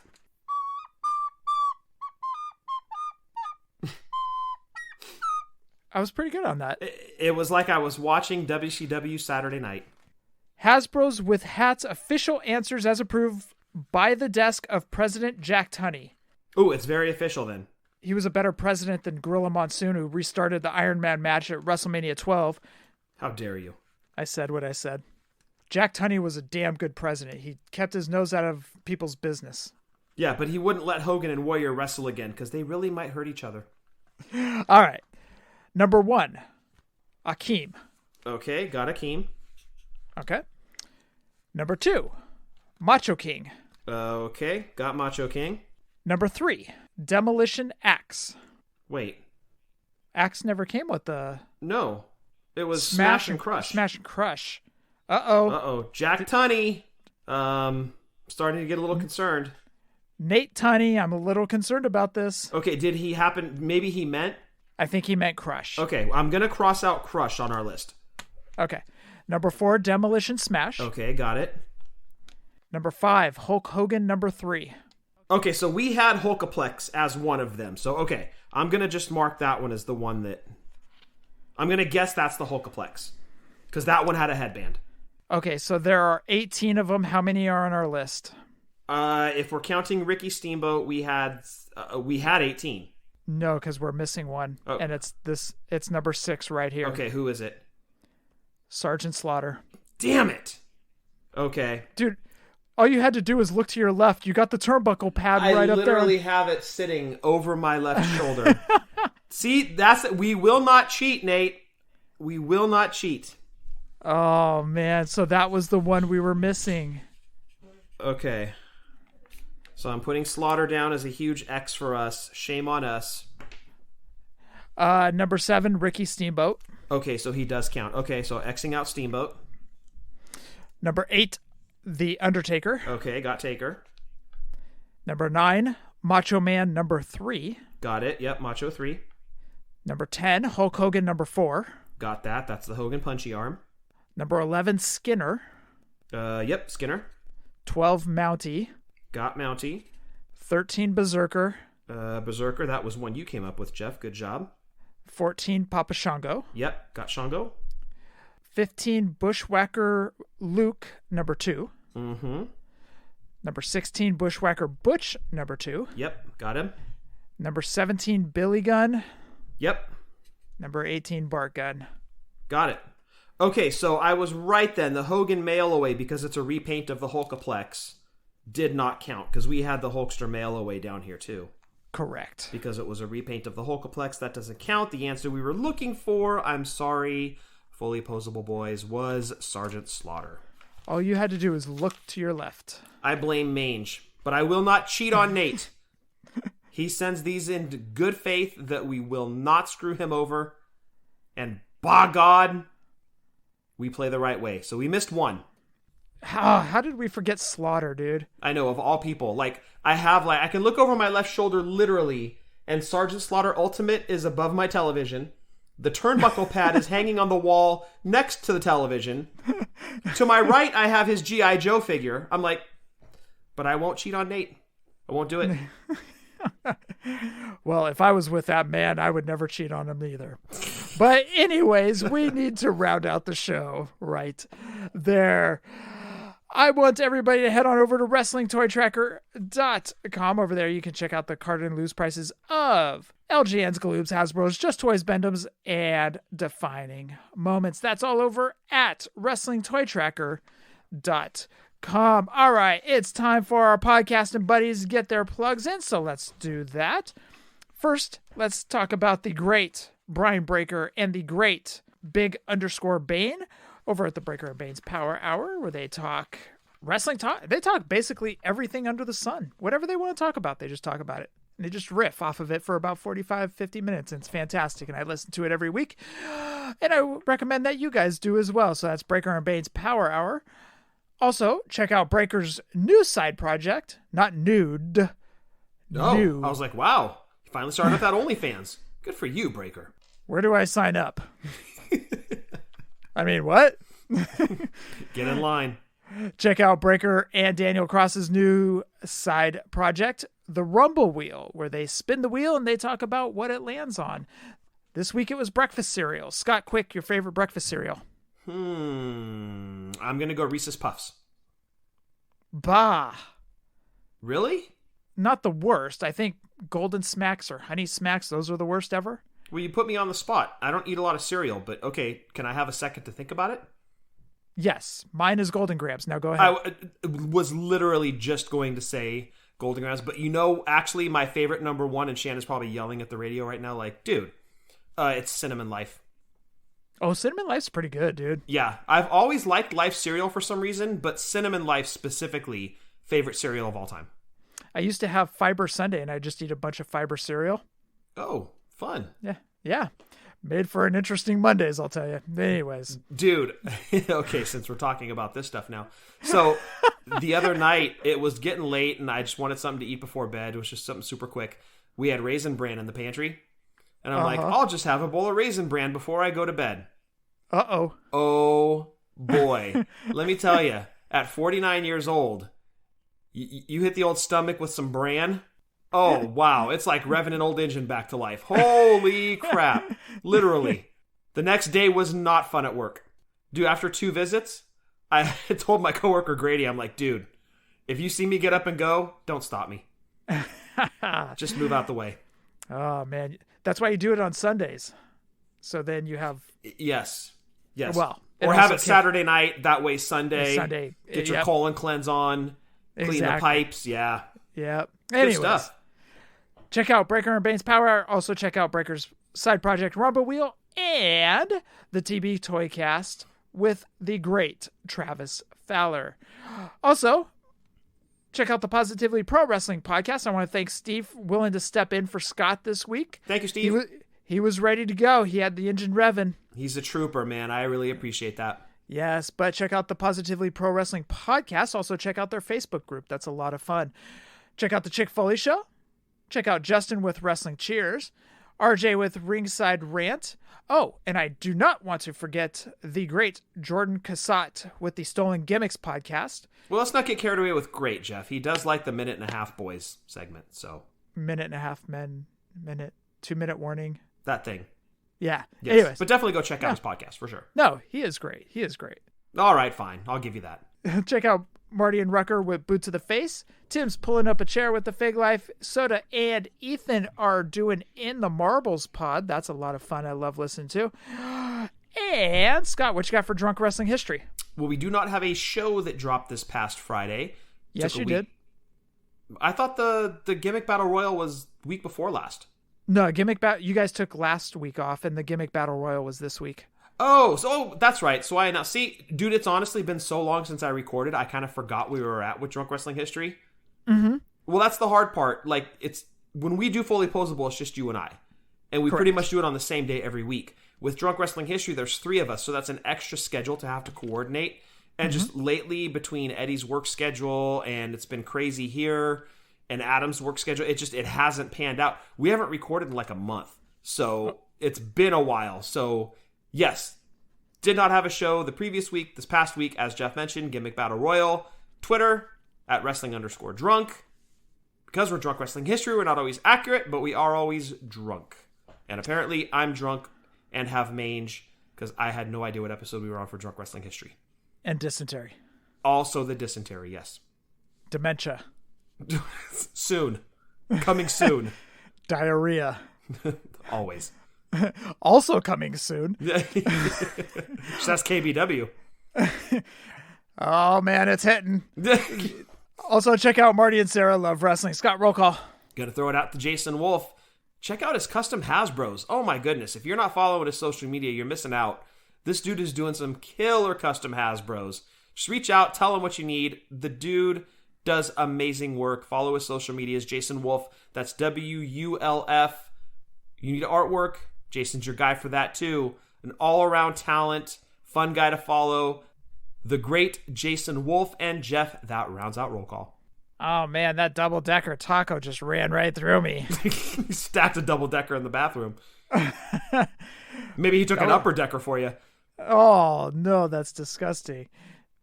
Speaker 2: I was pretty good on that.
Speaker 1: It was like I was watching WCW Saturday Night.
Speaker 2: Hasbro's with hats official answers as approved by the desk of President Jack Tunney.
Speaker 1: Ooh, it's very official then.
Speaker 2: He was a better president than Gorilla Monsoon, who restarted the Iron Man match at WrestleMania 12.
Speaker 1: How dare you?
Speaker 2: I said what I said. Jack Tunney was a damn good president. He kept his nose out of people's business.
Speaker 1: Yeah, but he wouldn't let Hogan and Warrior wrestle again because they really might hurt each other.
Speaker 2: All right. Number 1, Akeem.
Speaker 1: Okay, got Akeem.
Speaker 2: Okay. Number 2, Macho King.
Speaker 1: Okay, got Macho King.
Speaker 2: Number 3, Demolition Axe.
Speaker 1: Wait.
Speaker 2: Axe never came with the...
Speaker 1: No. It was Smash and Crush.
Speaker 2: Smash and Crush. Uh-oh.
Speaker 1: Uh-oh. Jack Tunney. Starting to get a little concerned.
Speaker 2: Nate Tunney, I'm a little concerned about this.
Speaker 1: Okay, did he happen... Maybe he meant...
Speaker 2: I think he meant Crush.
Speaker 1: Okay, I'm going to cross out Crush on our list.
Speaker 2: Okay. Number 4, Demolition Smash.
Speaker 1: Okay, got it.
Speaker 2: Number 5, Hulk Hogan. Number 3.
Speaker 1: Okay, so we had Hulkaplex as one of them. So, okay, I'm going to just mark that one as the one that... I'm going to guess that's the Hulkaplex. Because that one had a headband.
Speaker 2: Okay, so there are 18 of them. How many are on our list?
Speaker 1: If we're counting Ricky Steamboat, we had 18.
Speaker 2: No, because we're missing one.
Speaker 1: Oh.
Speaker 2: And it's number 6 right here.
Speaker 1: Okay, who is it?
Speaker 2: Sergeant Slaughter.
Speaker 1: Damn it! Okay.
Speaker 2: Dude, all you had to do was look to your left. You got the turnbuckle pad right up there.
Speaker 1: I literally have it sitting over my left shoulder. See, that's it. We will not cheat, Nate. We will not cheat.
Speaker 2: Oh, man. So that was the one we were missing.
Speaker 1: Okay. So I'm putting Slaughter down as a huge X for us. Shame on us.
Speaker 2: Number 7, Ricky Steamboat.
Speaker 1: Okay, so he does count. Okay, so Xing out Steamboat.
Speaker 2: Number 8, The Undertaker.
Speaker 1: Okay, got Taker.
Speaker 2: Number 9, Macho Man. Number 3.
Speaker 1: Got it. Yep, Macho 3.
Speaker 2: Number 10, Hulk Hogan. Number 4.
Speaker 1: Got that. That's the Hogan punchy arm.
Speaker 2: Number 11, Skinner.
Speaker 1: Yep, Skinner.
Speaker 2: 12, Mountie.
Speaker 1: Got Mountie.
Speaker 2: 13, Berserker.
Speaker 1: Berserker, that was one you came up with, Jeff. Good job.
Speaker 2: 14, Papa Shango.
Speaker 1: Yep, got Shango.
Speaker 2: 15, Bushwhacker Luke. Number 2.
Speaker 1: Mm-hmm.
Speaker 2: Number 16, Bushwhacker Butch. Number 2.
Speaker 1: Yep, got him.
Speaker 2: Number 17, Billy Gunn.
Speaker 1: Yep.
Speaker 2: Number 18, Bart Gunn.
Speaker 1: Got it. Okay, so I was right then. The Hogan mail away, because it's a repaint of the Hulkaplex, did not count, because we had the Hulkster mail away down here too.
Speaker 2: Correct.
Speaker 1: Because it was a repaint of the Hulkaplex, that doesn't count. The answer we were looking for, I'm sorry, Fullyposeable boys, was Sergeant Slaughter.
Speaker 2: All you had to do is look to your left.
Speaker 1: I blame Mange, but I will not cheat on Nate. He sends these in good faith that we will not screw him over. And by God, we play the right way. So we missed one.
Speaker 2: How did we forget Slaughter, dude?
Speaker 1: I know, of all people. I can look over my left shoulder literally, and Sergeant Slaughter Ultimate is above my television. The turnbuckle pad is hanging on the wall next to the television. To my right, I have his G.I. Joe figure. I'm like, but I won't cheat on Nate. I won't do it.
Speaker 2: Well, if I was with that man, I would never cheat on him either. But anyways, we need to round out the show right there. I want everybody to head on over to WrestlingToyTracker.com. Over there, you can check out the card and loose prices of LGNs, Galoobs, Hasbros, Just Toys, Bendems, and Defining Moments. That's all over at WrestlingToyTracker.com. All right, it's time for our podcasting buddies to get their plugs in, so let's do that. First, let's talk about the great Brian Breaker and the great Big_Bane over at the Breaker and Bane's Power Hour, where they talk wrestling. They talk basically everything under the sun. Whatever they want to talk about, they just talk about it. And they just riff off of it for about 45, 50 minutes, and it's fantastic. And I listen to it every week. And I recommend that you guys do as well. So that's Breaker and Bane's Power Hour. Also, check out Breaker's new side project. Not nude.
Speaker 1: Oh,
Speaker 2: new.
Speaker 1: I was like, wow. You finally started with that OnlyFans. Good for you, Breaker.
Speaker 2: Where do I sign up? I mean, what?
Speaker 1: Get in line.
Speaker 2: Check out Breaker and Daniel Cross's new side project, The Rumble Wheel, where they spin the wheel and they talk about what it lands on. This week it was breakfast cereal. Scott, quick, your favorite breakfast cereal?
Speaker 1: I'm going to go Reese's Puffs.
Speaker 2: Bah.
Speaker 1: Really?
Speaker 2: Not the worst. I think Golden Smacks or Honey Smacks, those are the worst ever.
Speaker 1: Well, you put me on the spot. I don't eat a lot of cereal, but okay, can I have a second to think about it?
Speaker 2: Yes, mine is Golden Grams. Now go ahead.
Speaker 1: I was literally just going to say Golden Grams, but actually my favorite number one, and Shannon's probably yelling at the radio right now like, dude, it's Cinnamon Life.
Speaker 2: Oh, Cinnamon Life's pretty good, dude.
Speaker 1: Yeah, I've always liked Life cereal for some reason, but Cinnamon Life specifically, favorite cereal of all time.
Speaker 2: I used to have Fiber Sunday, and I just eat a bunch of Fiber cereal.
Speaker 1: Oh, fun.
Speaker 2: Yeah. Made for an interesting Mondays, I'll tell you. Anyways.
Speaker 1: Dude, okay, since we're talking about this stuff now. So, the other night, it was getting late, and I just wanted something to eat before bed. It was just something super quick. We had Raisin Bran in the pantry, and I'm like, I'll just have a bowl of Raisin Bran before I go to bed.
Speaker 2: Uh-oh.
Speaker 1: Oh, boy. Let me tell you, at 49 years old, you hit the old stomach with some bran. Oh, wow. It's like revving an old engine back to life. Holy crap. Literally. The next day was not fun at work. Dude, after 2 visits, I told my coworker Grady, I'm like, dude, if you see me get up and go, don't stop me. Just move out the way.
Speaker 2: Oh, man. That's why you do it on Sundays. So then you have...
Speaker 1: Yes.
Speaker 2: Well,
Speaker 1: or have it Saturday night. That way Sunday, get your
Speaker 2: yep.
Speaker 1: colon cleanse on, clean the pipes. Yeah.
Speaker 2: Yep.
Speaker 1: Good stuff.
Speaker 2: Check out Breaker and Bane's Power Hour. Also check out Breaker's side project Rumble Wheel and the TB Toycast with the great Travis Fowler. Also, check out the Positively Pro Wrestling podcast. I want to thank Steve willing to step in for Scott this week.
Speaker 1: Thank you, Steve.
Speaker 2: He was ready to go. He had the engine revving.
Speaker 1: He's a trooper, man. I really appreciate that.
Speaker 2: Yes, but check out the Positively Pro Wrestling podcast. Also check out their Facebook group. That's a lot of fun. Check out the Chick Foley Show. Check out Justin with Wrestling Cheers. RJ with Ringside Rant. Oh, and I do not want to forget the great Jordan Cassat with the Stolen Gimmicks podcast.
Speaker 1: Well, let's not get carried away with great, Jeff. He does like the Minute and a Half Boys segment, so.
Speaker 2: Minute and a Half Men, 2-minute warning.
Speaker 1: That thing.
Speaker 2: Yeah.
Speaker 1: Yes. Anyways. But definitely go check out his podcast for sure.
Speaker 2: No, he is great.
Speaker 1: All right, fine. I'll give you that.
Speaker 2: Check out Marty and Rucker with Boot to the Face. Tim's pulling up a chair with the Fig Life. Soda and Ethan are doing In the Marbles pod. That's a lot of fun. I love listening to. And Scott, what you got for Drunk Wrestling History?
Speaker 1: Well, we do not have a show that dropped this past Friday.
Speaker 2: Yes, you did.
Speaker 1: I thought the Gimmick Battle Royal was week before last.
Speaker 2: No, you guys took last week off, and the Gimmick Battle Royal was this week.
Speaker 1: Oh, that's right. So I now see, dude, it's honestly been so long since I recorded, I kind of forgot we were at with Drunk Wrestling History.
Speaker 2: Mm-hmm.
Speaker 1: Well, that's the hard part. Like, it's when we do Fullyposeable, it's just you and I. And we pretty much do it on the same day every week. With Drunk Wrestling History, there's 3 of us, so that's an extra schedule to have to coordinate. And just lately, between Eddie's work schedule, and it's been crazy here, and Adam's work schedule, it hasn't panned out. We haven't recorded in like a month. So it's been a while. So yes, did not have a show the previous week. This past week, as Jeff mentioned, Gimmick Battle Royal. Twitter, @wrestling_drunk. because we're Drunk Wrestling History, we're not always accurate, but we are always drunk. And apparently I'm drunk and have mange because I had no idea what episode we were on for Drunk Wrestling History.
Speaker 2: And dysentery.
Speaker 1: Also the dysentery, yes.
Speaker 2: Dementia.
Speaker 1: Soon. Coming soon.
Speaker 2: Diarrhea.
Speaker 1: Always.
Speaker 2: Also coming soon.
Speaker 1: That's KBW.
Speaker 2: Oh, man, it's hitting. Also, check out Marty and Sarah Love Wrestling. Scott, roll call.
Speaker 1: Gonna throw it out to Jason Wolf. Check out his custom Hasbros. Oh my goodness. If you're not following his social media, you're missing out. This dude is doing some killer custom Hasbros. Just reach out, tell him what you need. The dude does amazing work. Follow his social medias, Jason Wolf. That's WULF. You need artwork? Jason's your guy for that too. An all-around talent, fun guy to follow. The great Jason Wolf and Jeff. That rounds out roll call.
Speaker 2: Oh man, that double-decker taco just ran right through me.
Speaker 1: He stacked a double-decker in the bathroom. Maybe he took an upper decker for you.
Speaker 2: Oh no, that's disgusting.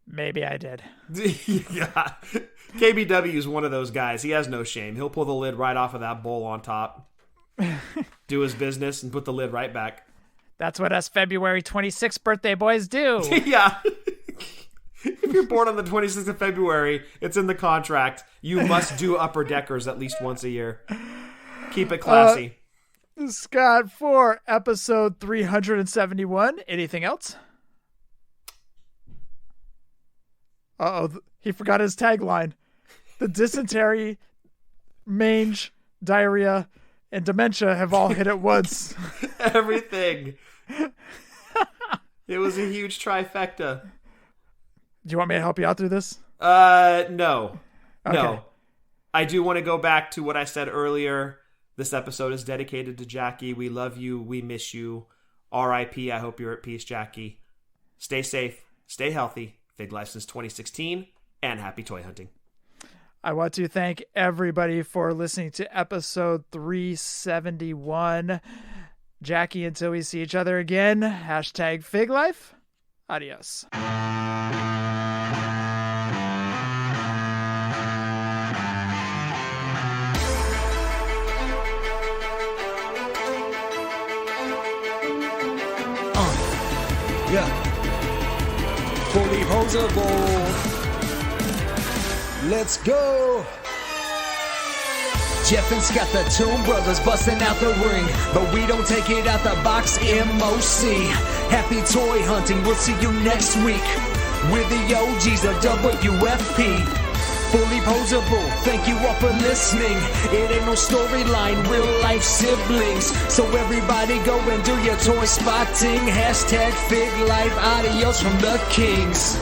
Speaker 2: Maybe I did.
Speaker 1: Yeah. KBW is one of those guys. He has no shame. He'll pull the lid right off of that bowl on top, do his business, and put the lid right back.
Speaker 2: That's what us February 26th birthday boys do.
Speaker 1: Yeah. If you're born on the 26th of February, it's in the contract. You must do upper deckers at least once a year. Keep it classy.
Speaker 2: Scott, for episode 371, anything else? Uh-oh, he forgot his tagline. The dysentery, mange, diarrhea, and dementia have all hit at once.
Speaker 1: Everything. It was a huge trifecta.
Speaker 2: Do you want me to help you out through this?
Speaker 1: No.
Speaker 2: Okay.
Speaker 1: No. I do want to go back to what I said earlier. This episode is dedicated to Jackie. We love you. We miss you. R.I.P. I hope you're at peace, Jackie. Stay safe. Stay healthy. Fig Life since 2016. And happy toy hunting.
Speaker 2: I want to thank everybody for listening to episode 371. Jackie, until we see each other again, hashtag Fig Life. Adios.
Speaker 12: Yeah. Fullyposeable. Let's go. Jef and Scott, the Toon Brothers, busting out the ring. But we don't take it out the box, MOC. Happy toy hunting, we'll see you next week. We're the OGs of WFP. Fullyposeable, thank you all for listening. It ain't no storyline, real life siblings. So everybody go and do your toy spotting. Hashtag Fig Life, adios from the Kings.